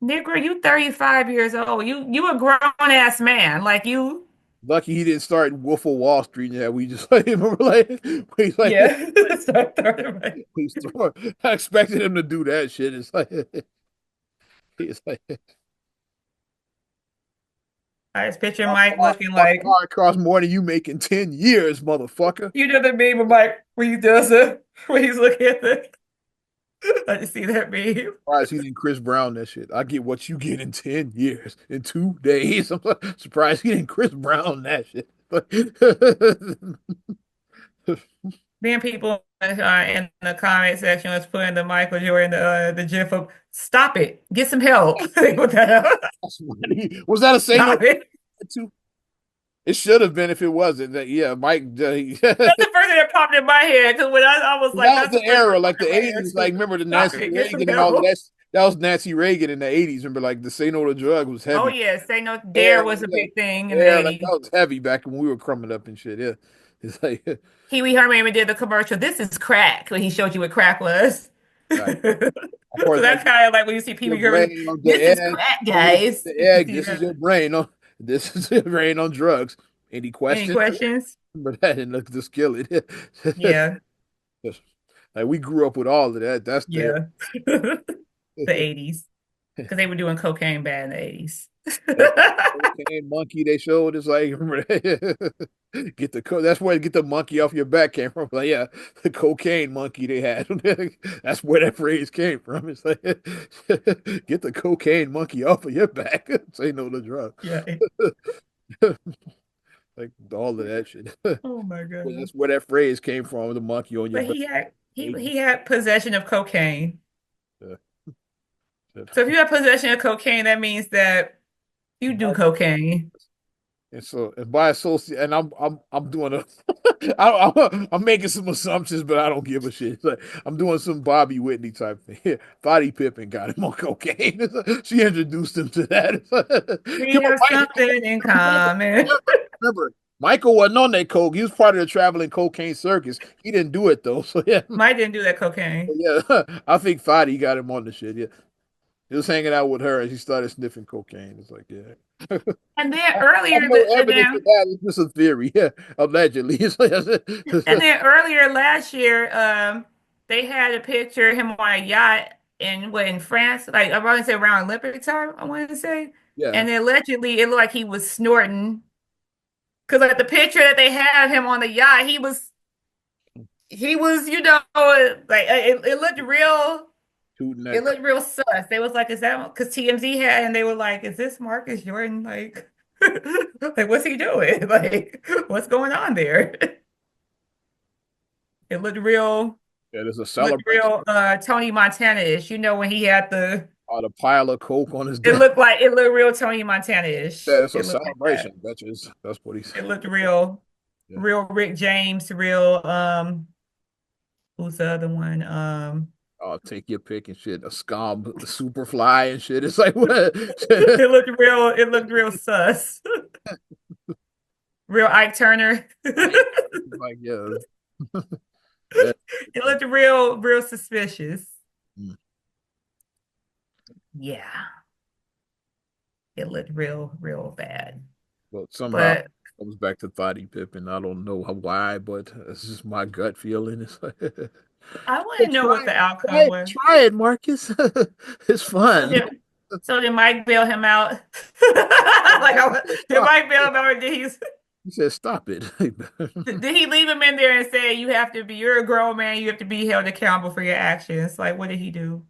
Negro, you 35 years old. You a grown ass man. Like you Lucky he didn't start Wolf of Wall Street. Yeah, we just like remember like he's like yeah. Start throwing it. he's throwing. I expected him to do that shit. It's like he's like I just picture my Mike car, looking my like car costs more than you make in 10 years, motherfucker. you know the meme of Mike where he does it when he's looking at the I just see that meme. Surprised he didn't Chris Brown that shit. I get what you get in 10 years, in 2 days. I'm surprised he didn't Chris Brown that shit. Then people in the comment section was putting the Michael Jordan the gif of "Stop it, get some help." They put that up. Was that a say no Stop it. to? It should have been if it wasn't. That yeah, Mike. That's the first thing that popped in my head because when I was like, That was that's the the first thing era, that like popped in the my head '80s. Like too. remember the Stop Nancy it, get some Reagan and all that. help. That was Nancy Reagan in the '80s. Remember, like the say no to drug was Oh heavy. yeah, say no Yeah, dare was a yeah, big thing in the yeah. Like 80s. that was heavy back when we were coming up and shit. Yeah, it's like Pee Wee Herman even did the commercial. This is crack when he showed you what crack was. right. Of So course, like that's kind of like when you see Pee your Wee Herman, brain on the this is egg. crack, Oh, this is guys. the You can egg. see This is that. your brain. Oh, this is your brain on drugs. Any Any questions? questions? Remember that and the skillet. Yeah, Like we grew up with all of that. That's there. yeah. The 80s. Because they were doing cocaine bad in the 80s. That cocaine monkey they showed is like get the that's where get the monkey off your back came from. Like yeah, the cocaine monkey they had. That's where that phrase came from. It's like get the cocaine monkey off of your back. Say no to drugs. Yeah. Like all of that shit. Oh my God. That's where that phrase came from. The monkey on your But back. he had possession of cocaine. Yeah. So if you have possession of cocaine, that means that you do cocaine. And so, and by associate, and I'm doing a, I'm making some assumptions, but I don't give a shit. It's like, I'm doing some Bobby Whitney type thing. Here, Lottie Pippen got him on cocaine. She introduced him to that. We Come on, have something in Michael, common. remember, Michael wasn't on that coke. He was part of the traveling cocaine circus. He didn't do it though. So yeah, Mike didn't do that cocaine. yeah, I think Fadi got him on the shit. Yeah, he was hanging out with her, and she started sniffing cocaine. It's like yeah. And then I have earlier, no evidence of that. It's just a theory. Yeah, allegedly. and then earlier last year, they had a picture of him on a yacht. in France, like I want to say around Olympic time, I want to say. Yeah, And then allegedly it looked like he was snorting. Because like the picture that they had him on the yacht, he was, like it looked real. tooting It that. looked real sus. They was like, is that because TMZ had, and they were like, is this Marcus Jordan? Like, like what's he doing? Like, what's going on there? It Yeah, there's a looked celebration real Tony Montana-ish. You know, when he had the on a pile of coke on his it desk. looked like it looked real Tony Yeah, Montana-ish. it's a It looked like that. celebration, bitches. That's what he said. It looked real, Yeah. real Rick James, real who's the other one? Oh, take your pick and shit. A scum, super fly and shit. It's like what? It looked real sus. Real Ike Turner. Like yeah, yeah. It looked real suspicious. Mm. Yeah, it looked real bad. But somehow But it comes back to Thotty Pippen. I don't know why, but it's just my gut feeling. It's like, I want hey, to know try what the it, outcome was. try it, Marcus. It's So fun. did so did Mike bail him out? Did Stop. Mike bail him out, or He said, "Stop it." did he leave him in there and say you're a grown man, you have to be held accountable for your actions? Like, what did he do?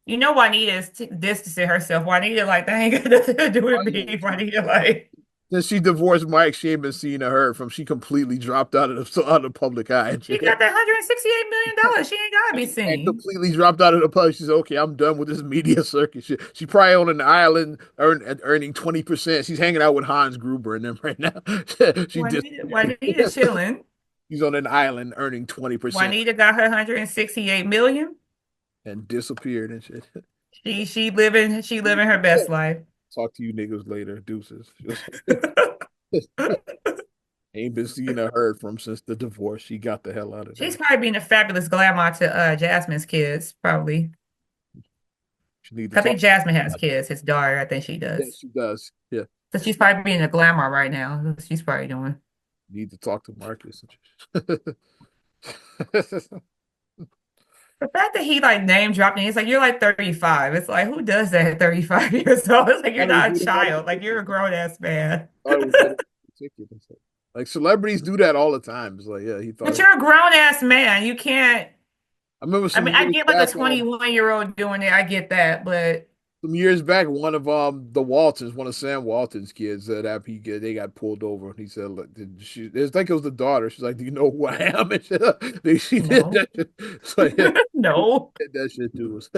You know, Juanita is distancing herself. Juanita, like, that ain't got nothing to do with Oh yeah, me. Juanita, like, since she divorced Mike, she ain't been seen or heard from. She completely dropped out of the public eye. she got that $168 million. She ain't gotta be And seen. completely dropped out of the public. She said, "Okay, I'm done with this media circus." She probably on an island earning 20%. She's hanging out with Hans Gruber and them right now. She disappeared. Juanita chilling. She's on an island earning 20% Juanita got her 168 million. and disappeared and shit. She living her best life. Talk to you niggas later. Deuces. Ain't been seen or heard from since the divorce. She got the hell out of She's there. probably being a fabulous grandma to Jasmine's kids, probably. She need to I talk. think Jasmine has kids. His daughter, I think she Yeah, does. she does. Yeah, So she's probably being a glamour right now. That's what she's probably doing. need to talk to Marcus. The fact that he like name dropped and he's like, you're like 35. It's like, who does that at 35 years old? It's like, you're Thought it was not a with another child. Like, you're a ticket. grown ass man. Thought it was with another ticket. Like celebrities do that all the time. It's like, yeah, he thought But it. you're a grown ass man. You can't. I remember I some mean, I years get like a back, 21-year-old doing it. I get that. But one of the Waltons, one of Sam Walton's kids, they got pulled over. And he said, "Look, it's like it was the daughter. She's like, do you know who I am?" And she did no, that shit. It's like, yeah, she no. did that shit too. It's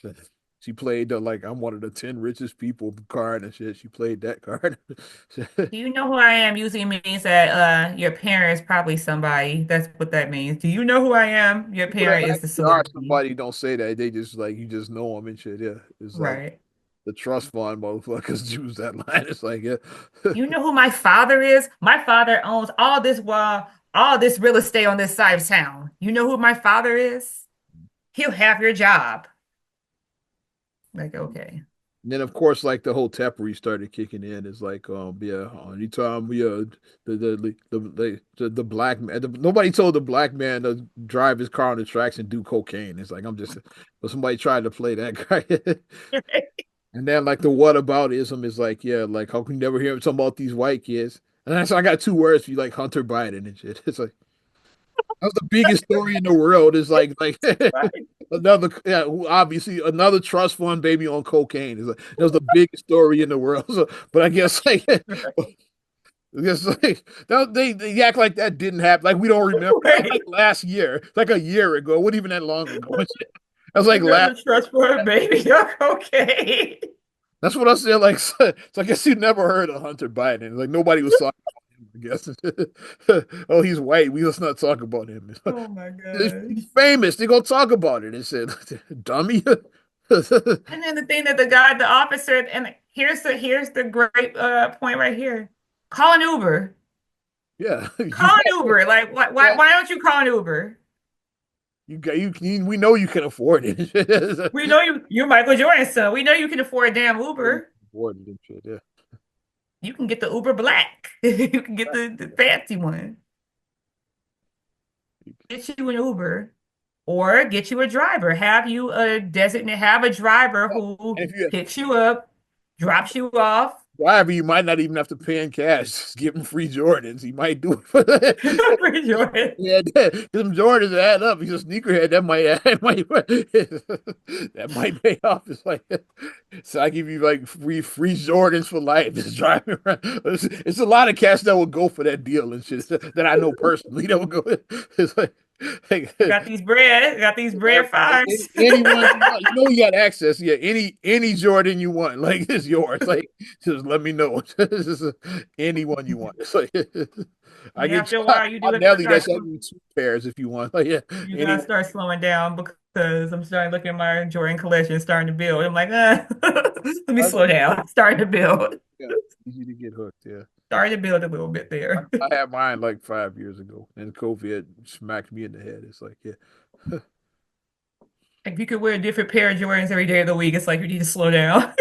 like, she played the like I'm one of the 10 richest people card and shit. She played that card. Do you know who I am? Usually means that your parent is probably somebody. That's what that means. Do you know who I am? Your People that parent is the actually are celebrity. somebody don't say that. They just like you just know them and shit. Yeah, it's like Right. the trust fund motherfuckers use that line. It's like yeah, You know who my father is? My father owns all this real estate on this side of town. You know who my father is? He'll have your job. Like, okay. and then of course like the whole Teppery started kicking in. It's like yeah, anytime we the black man nobody told the black man to drive his car on the tracks and do cocaine. It's like I'm just but somebody tried to play that guy. And then like the whataboutism is like, yeah, like how can you never hear him talking about these white kids? And that's I got two words for you, like Hunter Biden and shit. It's like that was the biggest story in the world. Is like Right. another yeah, obviously another trust fund baby on cocaine. Is like that was the biggest story in the world. So, but I guess like I guess like they act like that didn't happen. Like we don't remember. That was like Right. last year, like a year ago. It wasn't even that long ago. That was like last. Another trust fund baby. Okay. That's what I said. Like, so I guess you never heard of Hunter Biden. Like nobody was talking about him. I guess. Oh, he's white. We let's not talk about him. Oh my He's gosh. famous. They gonna talk about it. They said, "Dummy." And then the thing that the officer, and here's the great point right here. Call an Uber. Yeah, you Call an got Uber. Like, why, why, that. why don't you call an Uber? You got you. We know you can afford it. We know you're Michael Jordan's son. We know you can afford a damn Uber. Afford it and shit. Yeah. You can get the Uber Black. You can get the fancy one. Get you an Uber. Or get you a driver. Have you a designate, have a driver who And if you picks you up, drops you off. driver, you might not even have to pay in cash. Just give him free Jordans. He might do it for that. Enjoy it. Yeah, them Jordans add up. He's a sneakerhead. That might that might pay off. It's like so I give you like free Jordans for life. Just driving around. It's a lot of cats that will go for that deal and shit that I know personally. That will go. It's like Got these bread fires. anyone you want. You know you got access. Yeah, any Jordan you want, like it's yours. Like just let me know. Just anyone you want. It's like I And get after a while, you do have to Nelly. start That's having two pairs if you want. Like yeah, you gotta anyone. start slowing down because I'm starting looking at my Jordan collection starting to build. I'm like, let me I slow down. Starting to build. yeah, easy to get hooked. Yeah, Starting to build a little bit there. I had mine like 5 years ago, and COVID smacked me in the head. It's like yeah, If you could wear a different pair of Jordans every day of the week, it's like you need to slow down.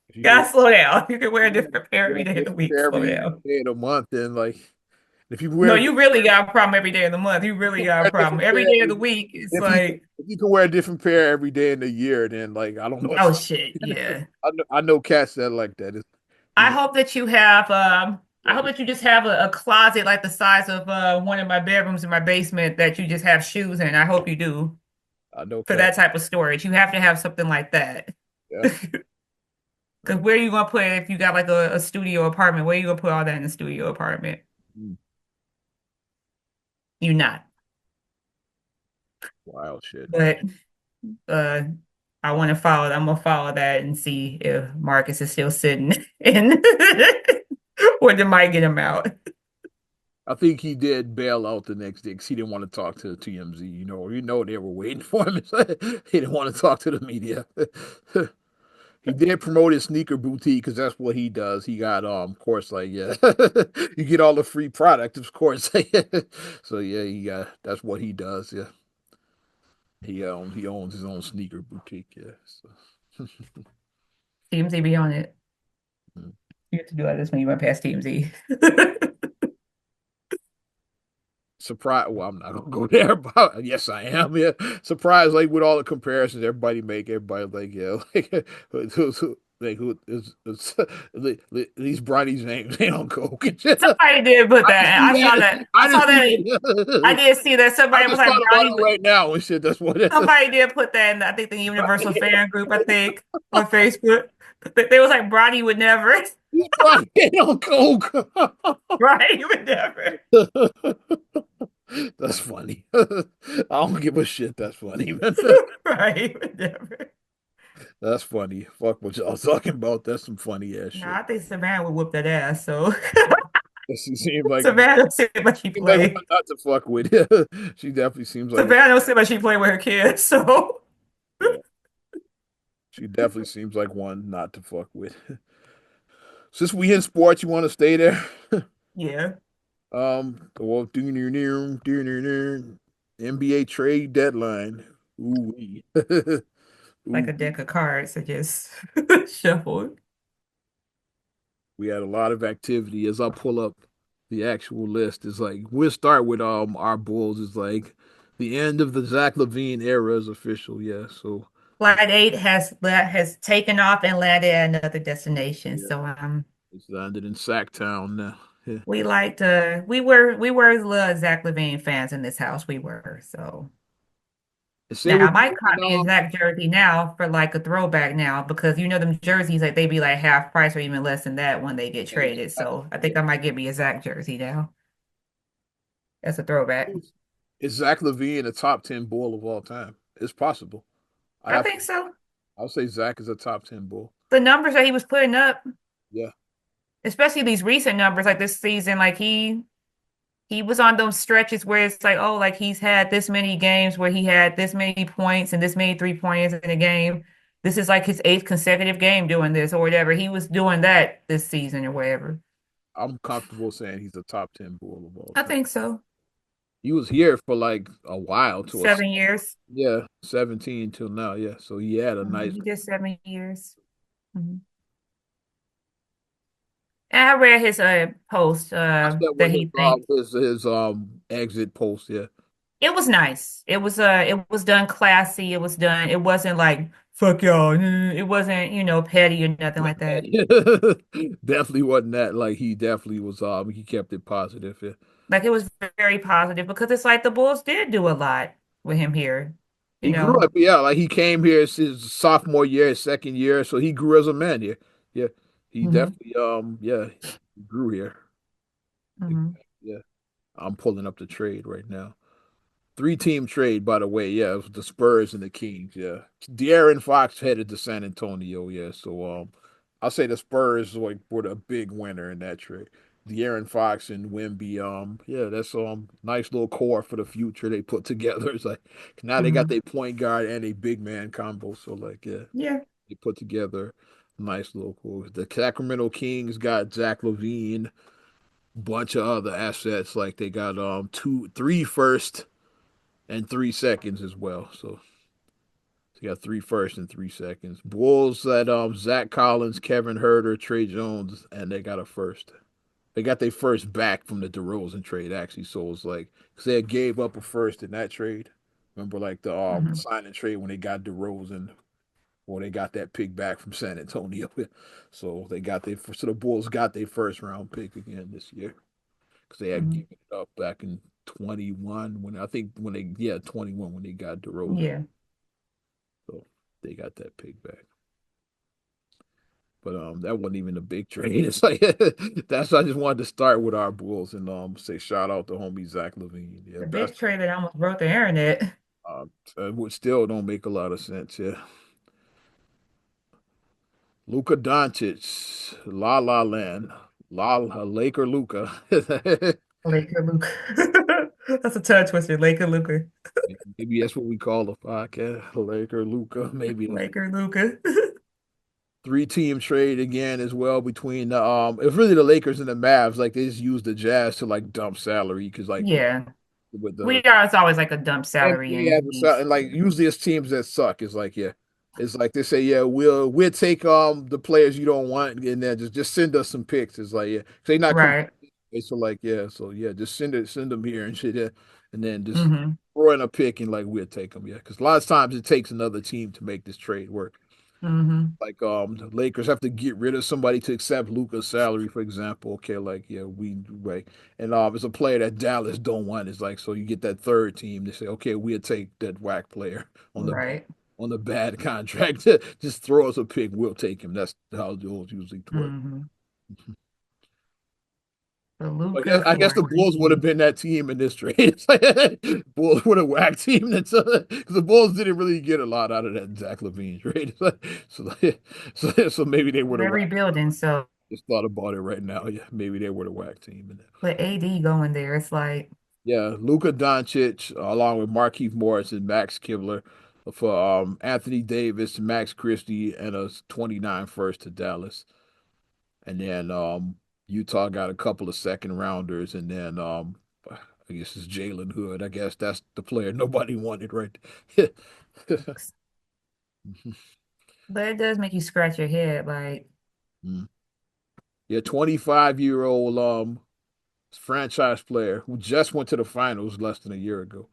if you could Gotta slow down. You can wear a wear different pair every day of the week. Slow every down. day of the month, then like if you No, wear you really got a problem every day of the month. You really got a a problem. different Every pair, day of the week, it's like, if you can wear a different pair every day in the year, then like I don't know oh what's shit, yeah. I know cats that like that. I It's hope that you have I hope yeah, that you just have a closet like the size of one of my bedrooms in my basement that you just have shoes in. I hope you do I know for cats. that type of storage. You have to have something like that. Yeah. Because where are you gonna put it if you got like a studio apartment? Where are you gonna put all that in the studio apartment? Mm, You not. wild shit. But uh I want to follow I'm gonna follow that and see if Marcus is still sitting in or they might get him out. I think he did bail out the next day because he didn't want to talk to TMZ. You know they were waiting for him. He didn't want to talk to the media. He did promote his sneaker boutique because that's what he does. He got of course, like yeah, you get all the free product, of course. So yeah, he got that's what he does. Yeah, he owns his own sneaker boutique. Yeah, so. TMZ be on it. You have to do all this when you went past TMZ. Surprise! Well, I'm not gonna go there, but yes, I am. Yeah, surprise! Like with all the comparisons everybody make, everybody like yeah, like who is these Bronny's names ain't on coke. Somebody did put I just that. see I saw that. that. I I saw just see that. I that. did see that I somebody was just like thought about Bronny it would right now and shit. That's what it is. somebody did put that in I think the Universal Fan group, I think, on Facebook. They was like Bronny would never. These Bronny ain't on coke. Bronny would never. That's funny. I don't give a shit. That's funny, man. Bronny would never. That's funny. Fuck what y'all talking about. That's some funny ass No, shit. I think Savannah would whoop that ass. So She seems like Savannah don't see much she one play. not to fuck with. She definitely seems like one. Savannah don't see much she play with her kids. So Yeah, she definitely seems like one not to fuck with. Since we in sports, you want to stay there? yeah, Well, NBA trade deadline. Ooh wee. like Ooh, a deck of cards that just shuffled. we had a lot of activity. As I pull up the actual list, it's like we'll start with our Bulls. It's like the end of the Zach LaVine era is official. Yeah, so Flight 8 has taken off and landed at another destination. yeah, So it's landed in Sacktown now. Yeah. we were little Zach Levine fans in this house. We were. So And say now what I you might want, cop me a Zach jersey now for like a throwback now because you know them jerseys like they be like half price or even less than that when they get traded. So I think I might get me a Zach jersey now. That's a throwback. is Zach LaVine a top 10 Bull of all time? It's possible. I I have. think so. I'll say Zach is a top 10 Bull. The numbers that he was putting up, Yeah, especially these recent numbers like this season, like he was on those stretches where it's like, oh, like he's had this many games where he had this many points and this many 3 pointers in a game. This is like his eighth consecutive game doing this or whatever. He was doing that this season or whatever. I'm comfortable saying he's a top 10 Bull of all I time. think so. He was here for like a while to us. 7 years. Yeah, 17 till now. Yeah, so he had a nice. He did 7 years. Mhm. And I read his post I said that with he thinks his exit post. Yeah, It was nice. It was done classy. It was done. It wasn't like fuck y'all. It wasn't, petty or nothing like that. Definitely wasn't that. Like he definitely was. He kept it positive. Yeah. Like it was very positive because it's like the Bulls did do a lot with him here, you He grew know. up. Yeah, like he came here his sophomore year, his second year, so he grew as a man here. Yeah, he Hmm. definitely. Yeah, he grew here. Hmm. Yeah, I'm pulling up the trade right now. Three-team trade, by the way. Yeah, it was the Spurs and the Kings. Yeah, De'Aaron Fox headed to San Antonio. Yeah, so I'll say the Spurs like were the big winner in that trade. De'Aaron Fox and Wemby. Yeah, that's nice little core for the future they put together. It's like now they got Hmm. their point guard and a big man combo. So like yeah, Yeah. they put together a nice little core. The Sacramento Kings got Zach LaVine, bunch of other assets. Like they got three first and 3 seconds as well. So you got three first and 3 seconds. Bulls at Zach Collins, Kevin Herter, Trey Jones, and they got a first. They got their first back from the DeRozan trade actually. So it's like because they had gave up a first in that trade. Remember like the Hmm. signing trade when they got DeRozan or they got that pick back from San Antonio. So they got their so the Bulls got their first round pick again this year because they had Hmm. given it up back in 21 when I think when they 21 when they got DeRozan. Yeah. So they got that pick back. But that wasn't even a big trade. It's like that's I just wanted to start with our Bulls and say shout out to homie Zach LaVine. Yeah, The best big trade that almost broke the internet. would still don't make a lot of sense. Yeah. Luka Doncic, La La Land, Laker Luka. Laker Luka. That's a tongue twister. Laker Luka. Maybe that's what we call the podcast. Laker Luka. Maybe that's Laker Luka. three-team trade again as well between the it's really the Lakers and the Mavs. Like they just use the Jazz to like dump salary because like Yeah. with We the are, it's always like a dump and salary yeah, in these. and like usually it's teams that suck. It's like yeah, it's like they say yeah we'll take the players you don't want and then just send us some picks. It's like yeah, they not coming. Right. So like yeah, so yeah, just send them here and shit. Yeah, and then just Hmm. throw in a pick and like we'll take them. Yeah, because a lot of times it takes another team to make this trade work. Hmm. Like the Lakers have to get rid of somebody to accept Luka's salary, for example. Okay, like yeah, we right, and it's a player that Dallas don't want. It's like so you get that third team. They say okay, we'll take that whack player Right. on the bad contract. Just throw us a pick, we'll take him. That's how those usually work. Hmm. The I Luka guess for the Bulls would have Green. been that team in this trade. It's like, Bulls would have whacked team that's because the Bulls didn't really get a lot out of that Zach LaVine trade. So, so maybe they would have They're whacked. rebuilding, so Just thought about it right now. Yeah, maybe they were the whack team. put AD going there. It's like, Yeah, Luka Doncic, along with Markieff Morris and Max Kibler, for Anthony Davis, Max Christie, and a 29 first to Dallas. And then Utah got a couple of second rounders, and then I guess it's Jalen Hood. I guess that's the player nobody wanted, right? but it does make you scratch your head. Like, Yeah, 25-year-old franchise player who just went to the finals less than a year ago.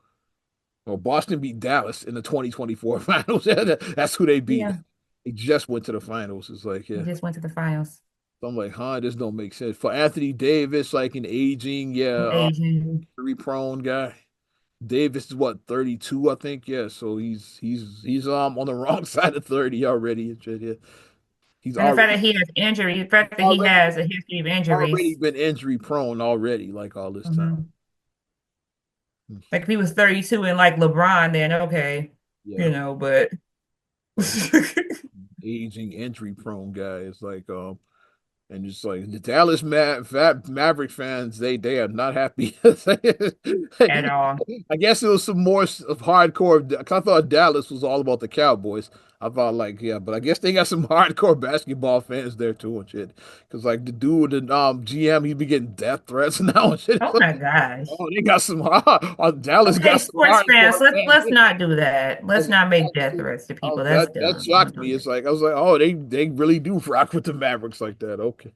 Well, Boston beat Dallas in the 2024 finals. That's who they beat. yeah, They just went to the finals. It's like, he yeah. just went to the finals. So I'm like, this don't make sense. For Anthony Davis, like an aging, yeah, Asian. injury prone guy. Davis is what, 32, I think. Yeah, so he's on the wrong side of 30 already. Yeah. He's And the fact already that he has injury, the fact that he already has a history of already injuries. been injury prone already, like all this time. Hmm. Like if he was 32 and like LeBron, then okay, Yeah. but But he's aging injury prone guy. It's like and just like the Dallas Maverick fans, they are not happy. at all. I guess it was some more of hardcore. I thought Dallas was all about the Cowboys. I thought like yeah, but I guess they got some hardcore basketball fans there too and shit. Because like the dude, the GM, he be getting death threats now and shit. It's Oh like, my gosh. oh, they got some. Dallas Okay, got some sports fans, hardcore let's fans. not do that. I Let's was not make death like, threats to people. That's that dumb. Don't shocked do me. It's that. like I was like, oh, they really do rock with the Mavericks like that. Okay,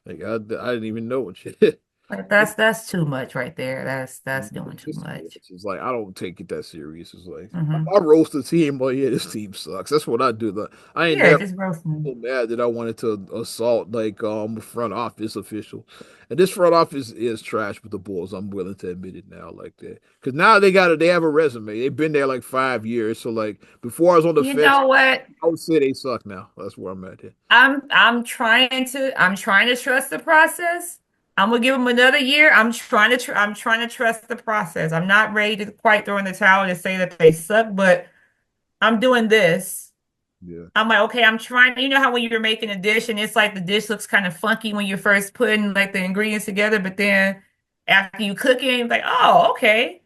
like I didn't even know it. Shit. Like that's too much right there. That's doing too It's, much. it's like I don't take it that serious. It's like Hmm. I roast the team, but yeah, this team sucks. That's what I do. I ain't Yeah, never just roasting. so mad that I wanted to assault like front office official, and this front office is trash with the Bulls. I'm willing to admit it now, like that, because now they have a resume. They've been there like 5 years. So like before I was on the You fence, know what? I would say they suck now. That's where I'm at here. I'm trying to trust the process. I'm gonna give them another year. I'm trying to trust the process. I'm not ready to quite throw in the towel to say that they suck, but I'm doing this. Yeah, I'm like, okay, I'm trying. You know how when you're making a dish and it's like the dish looks kind of funky when you're first putting like the ingredients together, but then after you cook it, it's like, oh, okay.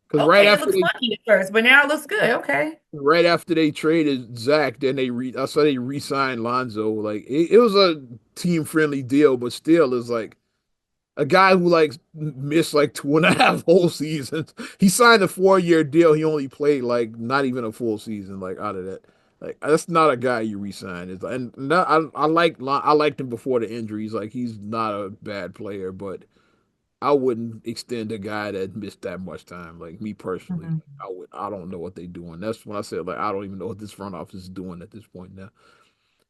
because Okay, it looks funky at first, but now it looks good. Okay. right after they traded Zach, then I saw they re-signed Lonzo. Like it was a team friendly deal, but still, it's like a guy who like missed like 2.5 whole seasons. He signed a 4 year deal. He only played like not even a full season. Like out of that, like that's not a guy you resign. And that, I liked him before the injuries. Like he's not a bad player, but I wouldn't extend a guy that missed that much time. Like me personally, Mhm. I don't know what they're doing. That's when I said like I don't even know what this front office is doing at this point now.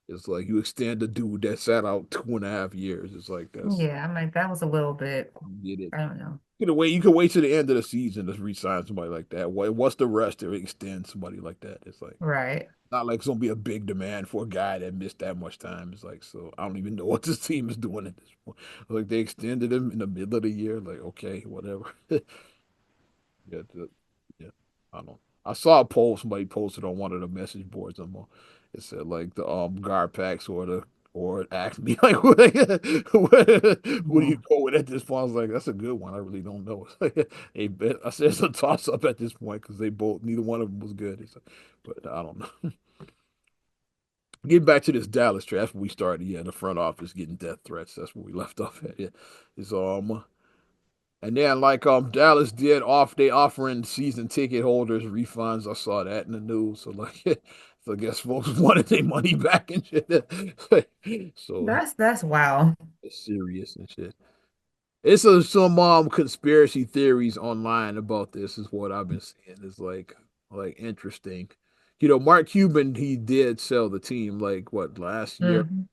It's like you extend a dude that sat out 2.5 years. It's like that's Yeah, I'm like, that was a little bit, get it. I don't know. You can wait to the end of the season to re-sign somebody like that. What's the rush to extend somebody like that? It's like Right. not like it's gonna be a big demand for a guy that missed that much time. It's like so I don't even know what this team is doing at this point. Like they extended him in the middle of the year. Like okay, whatever. Yeah, yeah. I don't. I saw a post somebody posted on one of the message boards. It said like the guard packs or asked me like what do you Mhm. go with at this point? I was like, that's a good one. I really don't know. I said it's a toss up at this point because they both neither one of them was good. But I don't know. Getting back to this Dallas trade, that's where we started. Yeah, the front office getting death threats. That's where we left off at. Yeah, it's and then like Dallas did they offering season ticket holders refunds. I saw that in the news. So like so I guess folks wanted their money back and shit. So That's wow. it's serious and shit. It's some conspiracy theories online about this is what I've been seeing. It's like interesting. Mark Cuban he did sell the team like what last year. Mhm.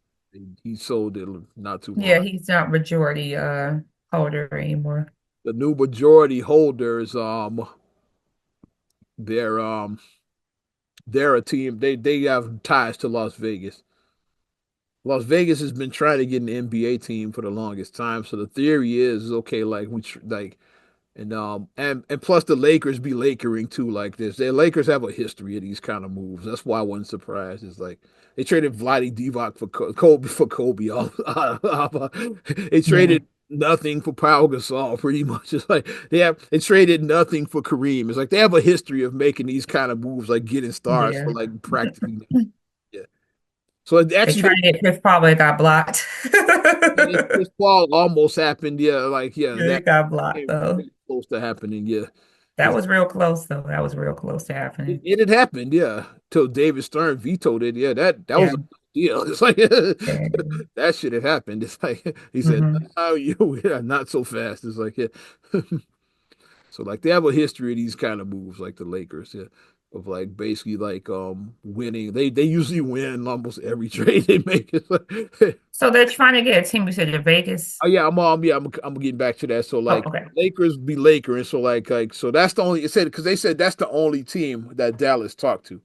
He sold it not too long. Yeah, he's not majority holder anymore. The new majority holders they're they're a team. They have ties to Las Vegas. Las Vegas has been trying to get an NBA team for the longest time. So the theory is okay. Like and plus the Lakers be Lakering too like this. The Lakers have a history of these kind of moves. That's why I wasn't surprised. It's like they traded Vlade Divac for Kobe for Kobe. They Yeah. traded nothing for Pau Gasol pretty much. It's like they traded nothing for Kareem. It's like they have a history of making these kind of moves, like getting stars for Yeah. like practically nothing. Yeah. So They actually, tried to get Chris Paul, but it got blocked. this fall almost happened. Yeah, like yeah, Yeah, that it got blocked came though. really close to happening. Yeah, That it's was real close though. That was real close to happening. it had happened, yeah. Till David Stern vetoed it. Yeah, that was Yeah. a deal. It's like Yeah. that should have happened. It's like he said, Hmm. "No, you yeah, not so fast." It's like yeah. So like they have a history of these kind of moves, like the Lakers, yeah, of like basically like winning. They usually win almost every trade they make. It's like, So they're trying to get a team, you said in Vegas. oh yeah, I'm getting back to that. So Oh, like okay. Lakers be Laker, and so like so that's the only it said because they said that's the only team that Dallas talked to.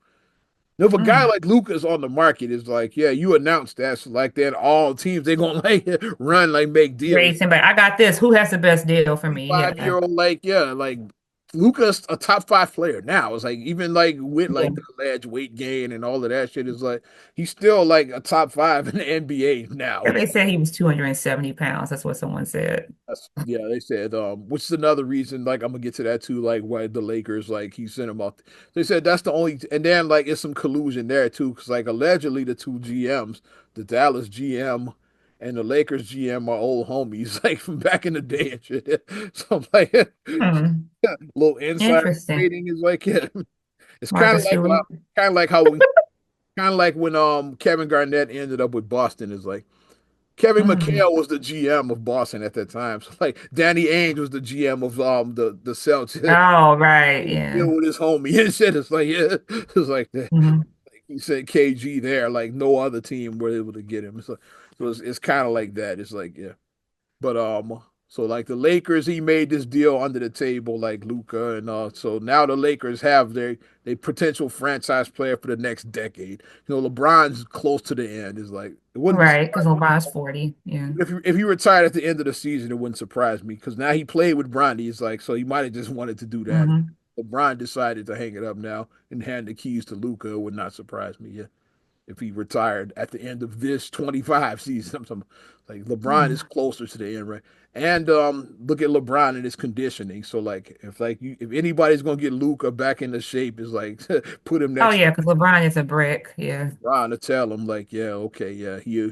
Now, if a guy Mm. like Luka is on the market, it's like, yeah, you announced that. So like then all teams they gonna like run like make deals. Racing, but I got this. Who has the best deal for me? 25 year Yeah. old like yeah, like Luka's a top five player now. It's like even like with Yeah. like the alleged weight gain and all of that shit is like he's still like a top five in the NBA now. Yeah, they said he was 270 pounds. That's what someone said. Yeah, they said, which is another reason, like I'm gonna get to that too, like why the Lakers, like he sent him out. They said that's the only, and then like it's some collusion there too, because like allegedly the two GMs, the Dallas GM and the Lakers GM are old homies, like from back in the day and shit. So I'm like, Hmm. little insider Interesting. trading is like, yeah, it's Martha Stewart. kind of like how we, kind of like when Kevin Garnett ended up with Boston is like. Kevin Mm. McHale was the GM of Boston at that time. So like Danny Ainge was the GM of the Celtics. Oh, right. He Yeah. deal with his homie and shit. It's like yeah, it's like that. Hmm. Like he said KG there, like no other team were able to get him. So it's kind of like that. It's like yeah. But so like the Lakers, he made this deal under the table, like Luka, and so now the Lakers have their potential franchise player for the next decade. You know, LeBron's close to the end. Is like it wouldn't Right. Because LeBron's 40. Yeah. if he retired at the end of the season, it wouldn't surprise me because now he played with Bronny. It's like so he might have just wanted to do that. Hmm. LeBron decided to hang it up now and hand the keys to Luka. It would not surprise me. Yeah, if he retired at the end of this 25 season. Like LeBron is closer to the end, right? And look at LeBron and his conditioning. So like if anybody's gonna get Luka back into shape, is like put him Oh, next to yeah. Because LeBron is a brick. Yeah. LeBron to tell him like, yeah, okay, yeah, he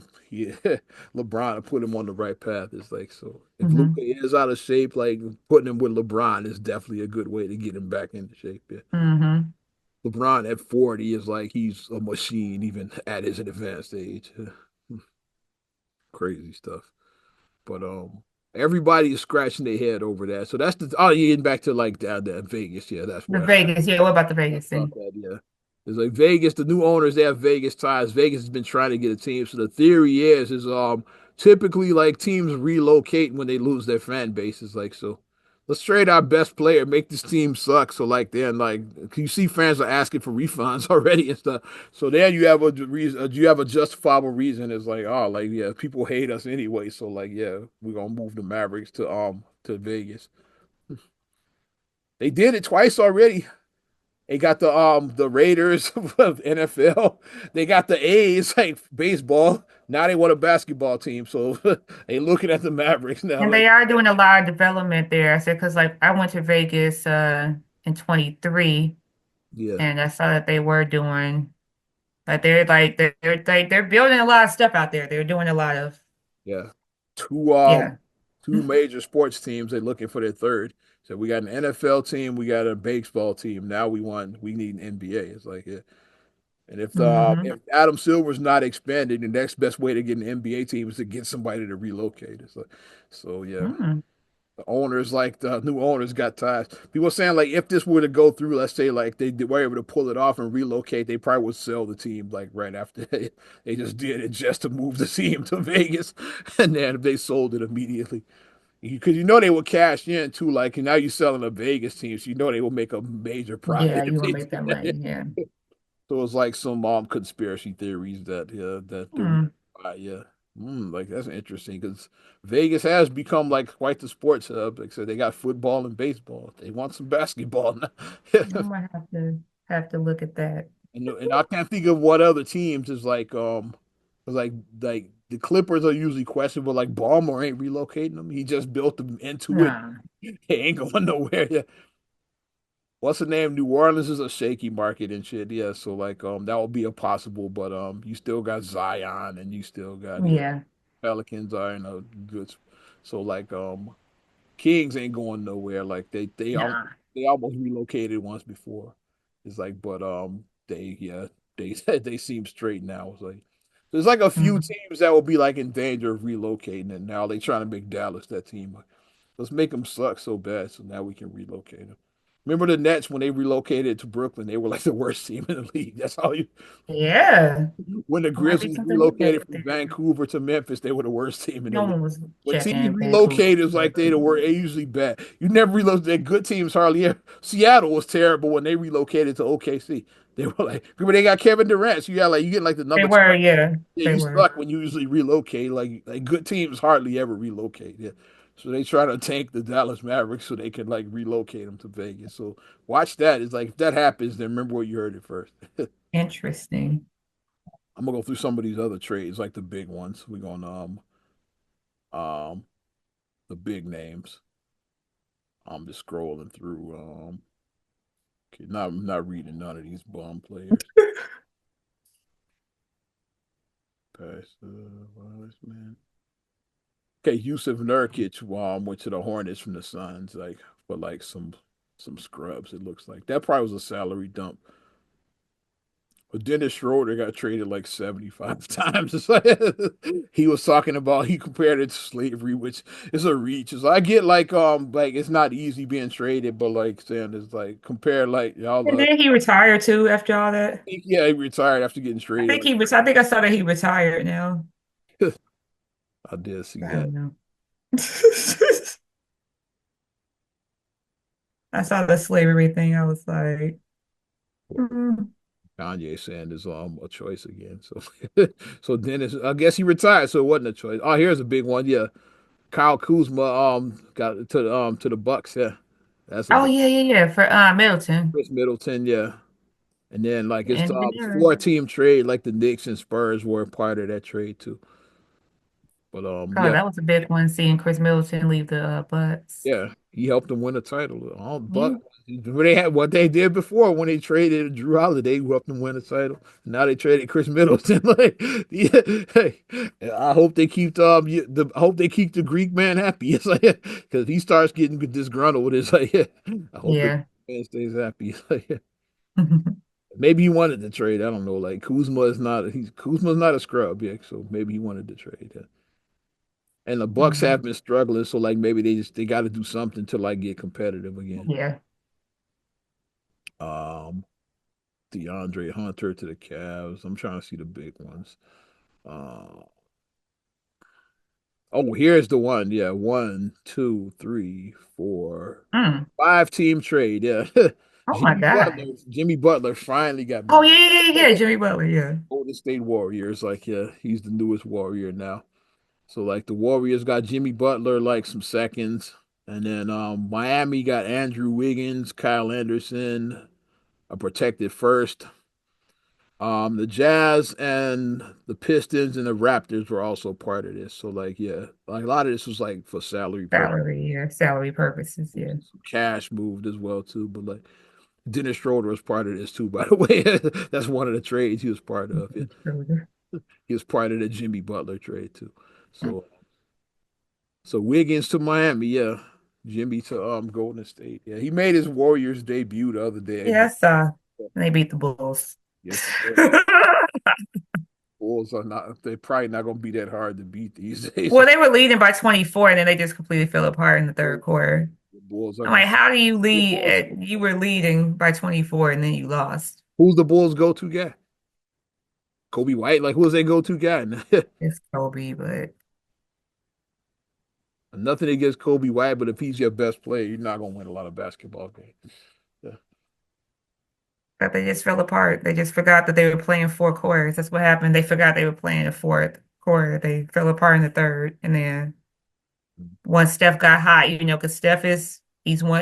LeBron to put him on the right path. It's like so if Luka Hmm. is out of shape, like putting him with LeBron is definitely a good way to get him back into shape. Yeah. Hmm. LeBron at 40 is like he's a machine even at his advanced age. Crazy stuff. But everybody is scratching their head over that. So that's the oh, you getting back to like the Vegas. Yeah, that's The where Vegas. Yeah. What about the Vegas about thing? that. Yeah. It's like Vegas, the new owners, they have Vegas ties. Vegas has been trying to get a team. So the theory is typically like teams relocate when they lose their fan bases. Like so let's trade our best player, make this team suck. So like then like you see fans are asking for refunds already and stuff. So then you have a reason you have a justifiable reason. It's like, oh like yeah, people hate us anyway. So like yeah, we're gonna move the Mavericks to Vegas. They did it twice already. They got the Raiders of NFL. They got the A's like baseball. Now they want a basketball team. So they looking at the Mavericks now. And Like they are doing a lot of development there. I said, because like I went to Vegas in 23 yeah, and I saw that they were doing they're building a lot of stuff out there. They're doing a lot of yeah. Two yeah. two major sports teams. They're looking for their third. So we got an NFL team. We got a baseball team. Now we need an NBA. It's like yeah. And Hmm. if Adam Silver's not expanding, the next best way to get an NBA team is to get somebody to relocate. It's like, so yeah. Mm. The owners, like the new owners, got ties. People are saying like if this were to go through, let's say like they were able to pull it off and relocate, they probably would sell the team like right after they just did it just to move the team to Vegas, and then they sold it immediately because you know they will cash in too. Like and now you're selling a Vegas team, so you know they will make a major profit Yeah, if you will they make do that money. that. Yeah. So it's like some conspiracy theories that that the reason Mm. why yeah. Like that's interesting because Vegas has become like quite the sports hub. Like I said, they got football and baseball. They want some basketball now. I might have to look at that. And I can't think of what other teams is like like the Clippers are usually questionable. Like Ballmer ain't relocating them. He just built them into it. Nah. He ain't going nowhere. Yeah. What's the name? New Orleans is a shaky market and shit. Yeah, so like that would be a possible, but you still got Zion and you still got Yeah. Pelicans are in a good so like Kings ain't going nowhere. Like Nah. they almost relocated once before. It's like but they yeah, they they seem straight now. It's like there's like a few Mm. teams that will be like in danger of relocating and now they trying to make Dallas that team. Let's make them suck so bad so now we can relocate them. Remember the Nets when they relocated to Brooklyn? They were like the worst team in the league. That's all you. Yeah. When the There might be Grizzlies something to relocated that from there. Vancouver to Memphis, they were the worst team in the No league. one was When teams checking Vancouver. relocate, it's like they the worst. They usually bad. You never relocate. They're good teams hardly ever. Seattle was terrible when they relocated to OKC. They were like, remember they got Kevin Durant. So you got like you get like the They number two. were, yeah. Yeah, They you were. suck when you usually relocate. Like good teams hardly ever relocate. Yeah. So they try to tank the Dallas Mavericks so they can like relocate them to Vegas. So watch that. It's like if that happens, then remember where you heard it first. Interesting. I'm gonna go through some of these other trades, like the big ones. We're gonna the big names. I'm just scrolling through. Okay, not reading none of these bum players. Pass Wallace, man. Okay, Yusuf Nurkic went to the Hornets from the Suns, like for like some scrubs. It looks like that probably was a salary dump. But Dennis Schroeder got traded like 75 times. It's like, he was talking about he compared it to slavery, which is a reach. So I get like it's not easy being traded, but like saying it's like compare like y'all And then he retired too after all that. yeah, he retired after getting I traded. think he was. I think I saw that he retired now. Like I did see I that. don't know. I saw the slavery thing. I was like, mm, Kanye saying is a choice again. So so Dennis, I guess he retired, so it wasn't a choice. Oh, here's a big one. Yeah. Kyle Kuzma got to the Bucks, yeah. That's a oh big yeah, yeah, yeah, for Middleton. Chris Middleton, yeah. And then like it's And four team trade, like the Knicks and Spurs were part of that trade too. But oh, yeah, that was a big one seeing Chris Middleton leave the Bucks. yeah, he helped them win the title. All Yeah, Buck when they had what they did before when they traded Drew Holiday, who helped them win the title. Now they traded Chris Middleton. Like, yeah, hey, I hope they keep I hope they keep the Greek man happy. It's like because he starts getting disgruntled. It's like I hope the yeah. man stays happy. It's like, maybe he wanted to trade. I don't know. Like Kuzma's not a scrub, yeah. So maybe he wanted to trade. Yeah. And the Bucks Mm, have been struggling, so like maybe they got to do something to like get competitive again. yeah. Um, DeAndre Hunter to the Cavs. I'm trying to see the big ones. Uh, oh, here's the one. Yeah, one, two, three, four, Mm. five team trade. Yeah, Oh my God. Jimmy Butler finally got Oh moved. yeah, yeah, yeah, yeah. Jimmy Butler. Yeah. Golden State Warriors. Like, yeah, he's the newest Warrior now. So like the Warriors got Jimmy Butler, like some seconds, and then Miami got Andrew Wiggins, Kyle Anderson, a protected first. The Jazz and the Pistons and the Raptors were also part of this. So like yeah, like a lot of this was like for salary purposes. Salary. Yeah. Salary purposes. Yeah. Some cash moved as well too. But like Dennis Schroeder was part of this too, by the way. That's one of the trades he was part of. Yeah. He was part of the Jimmy Butler trade too. So so Wiggins to Miami, yeah. Jimmy to Golden State. Yeah, he made his Warriors debut the other day, Yeah, I but saw. And they beat the Bulls. yes, Bulls are not they're probably not gonna be that hard to beat these days. Well, they were leading by 24, and then they just completely fell apart in the third quarter. The Bulls are I'm gonna like, how do you the lead Bulls, you were leading by 24 and then you lost? who's the Bulls go-to guy? Kobe White, like who's their go-to guy? It's Kobe, Nothing against Kobe White, but if he's your best player, you're not gonna win a lot of basketball games. Yeah. but they just fell apart. They just forgot that they were playing four quarters. That's what happened. They forgot they were playing the fourth quarter. They fell apart in the third. And then once Steph got hot, because he's one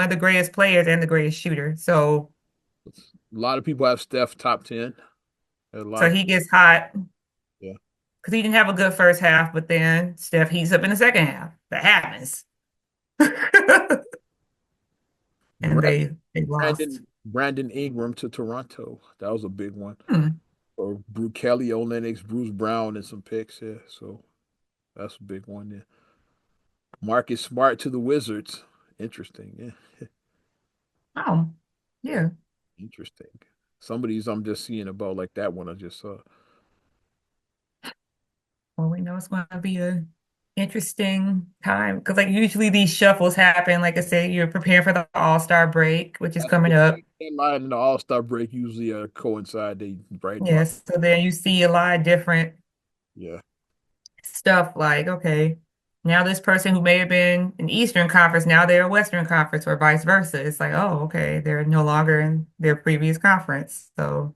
of the greatest players and the greatest shooter. A lot of people have Steph top 10. A lot So of he gets hot yeah. because he didn't have a good first half, but then Steph heats up in the second half. That happens. And Brandon they lost. Brandon Ingram to Toronto. That was a big one. Hmm. Or Brew Kelly, Olynyk, Bruce Brown, and some picks. Yeah, so that's a big one. Yeah, Marcus Smart to the Wizards. Interesting. Yeah, Oh, yeah. interesting. Some of these I'm just seeing about like that one I just saw. Well, we know it's going to be a interesting time because, like, usually these shuffles happen. Like I said, you're preparing for the All-Star break, which is That's coming the up. deadline and the All Star break usually coincide. They right about Yes. So then you see a lot of different yeah. stuff. Like, okay, now this person who may have been in Eastern Conference, now they're a Western Conference, or vice versa. It's like, oh, okay, they're no longer in their previous conference. So,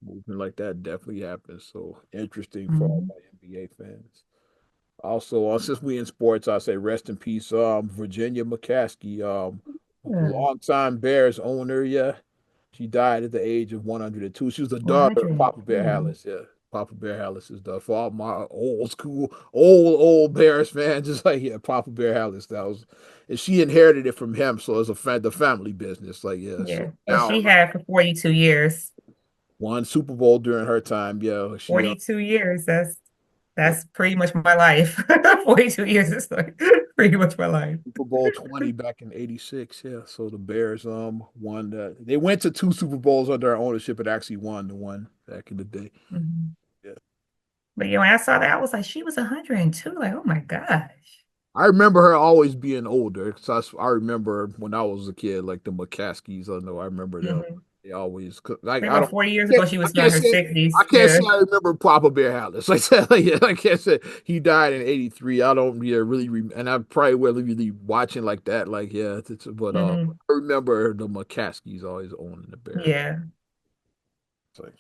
Movement like that definitely happens. So interesting for all mhm. my NBA fans. Also, since we in sports, I say rest in peace, Virginia McCaskey, Yeah, longtime Bears owner. Yeah, she died at the age of 102. She was the daughter of Papa Bear 102. Hallis. Yeah, Papa Bear Hallis is the for all my old school, old Bears fans. Just like yeah, Papa Bear Hallis. That was, and she inherited it from him. So it's the family business. Like yeah, so Yeah. So now she had for 42 years. won Super Bowl during her time. Yeah, she 42 years. yeah, That's pretty much my life. 42 years is like pretty much my life. Super Bowl 20 back in '86. Yeah, so the Bears won that. They went to two Super Bowls under our ownership and actually won the one back in the day. Mhm. Yeah. But yeah, when I saw that, I was like, she was 102. Like, oh my gosh. I remember her always being older. So I remember when I was a kid, like the McCaskies. I know I remember them. Mhm. They always like Like I about don't 40 years ago, she I was in can't her say 60s. I can't Yeah. say I remember Papa Bear Hallis. Like that, like, yeah, like I said, he died in '83. I don't really and I probably wasn't really watching like that. Like yeah, but Hmm. I remember the McCaskies always owning the Bears. Yeah. It's like,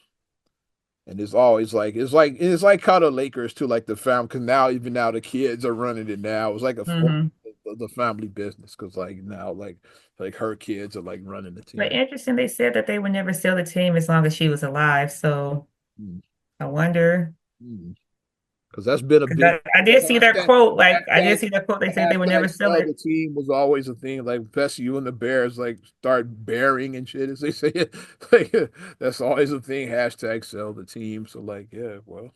and it's always like it's like kind of Lakers too, like the fam. Because now even now the kids are running it now. It's like Hmm. the family business because like now like her kids are like running the But team. interesting, they said that they would never sell the team as long as she was alive. So Mm, I wonder, mm. Because that's been a because big I did see that quote. Like, I did hashtag see that quote. They said they would hashtag never sell sell the it. team was always a thing. Like especially you and the Bears like start bearing and shit as they say it. Like that's always a thing. Hashtag sell the team. So like yeah, well,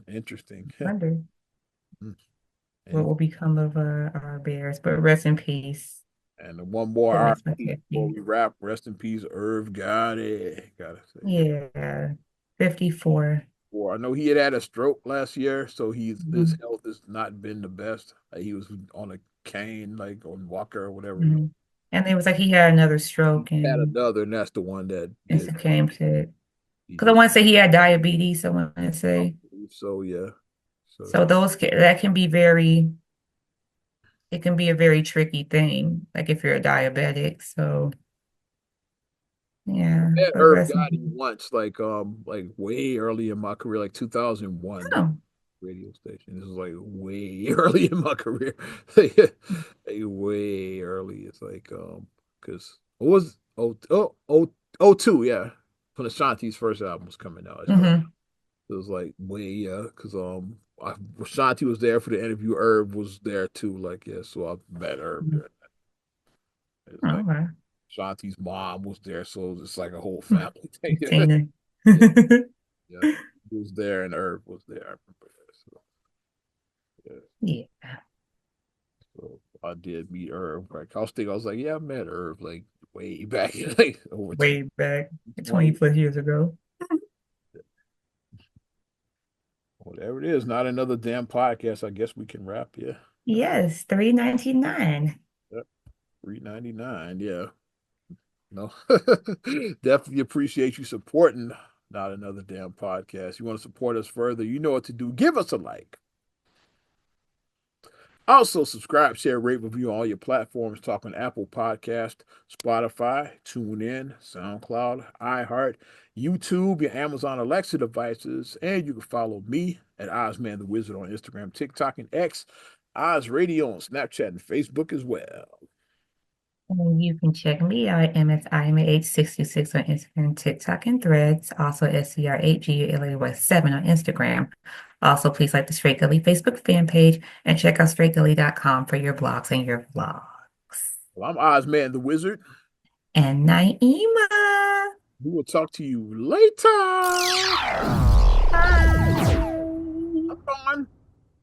interesting. Wonder Mm. what And will become of our Bears. But rest in peace. and one more That makes me RIP before happy. we wrap. Rest in peace, Irv Gotti. Gotta say, yeah. Yeah. 54. Or I know he had a stroke last year, so his Mhm. health has not been the best. Like, he was on a cane, like on Walker or whatever. Mhm. And it was like he had another He stroke had and another, and that's the one that it did. succumbed to it. He Because I just want to say he had diabetes. I want to I say. believe so, yeah. So So that can be very, it can be a very tricky thing. Like if you're a diabetic. So yeah, I met but Irv rest in Gotti peace. once, like way early in my career, like 2001. Oh. Radio station. This is like way early in my career. Like way early. It's like because what was oh two, yeah. When Ashanti's first album was coming out. Hmm. It was like way yeah, because Ashanti was there for the interview, Herb was there too. Like, yeah, so I met Herb there. It's Oh, like okay. Ashanti's mom was there, so it's like a whole family thing. Tina. Yeah, yeah. He was there and Herb was there. I remember that. So yeah. Yeah, So I did meet Herb. Like I was like, yeah, I met Herb like way back, like over way back 20 20, plus years ago. whatever it is. Not another damn podcast. I guess we can wrap. Yeah, Yes, 399. yep. 399. Yeah, no, definitely appreciate you supporting. Not another damn podcast. You want to support us further? You know what to do. Give us a like. Also, subscribe, share, rate, review on all your platforms. Talking Apple Podcast, Spotify, TuneIn, SoundCloud, iHeart, YouTube, your Amazon Alexa devices, and you can follow me at Ozman the Wizard on Instagram, TikTok, and X, Oz Radio on Snapchat and Facebook as well. And you can check me out at MSIMAH626 on Instagram, TikTok, and Threads. Also, SCR8GULAY7 on Instagram. Also, please like the Straight Gully Facebook fan page and check out straightgully.com for your blogs and your vlogs. Well, I'm Ozman the Wizard. And Naima. We will talk to you later. Bye. Have fun.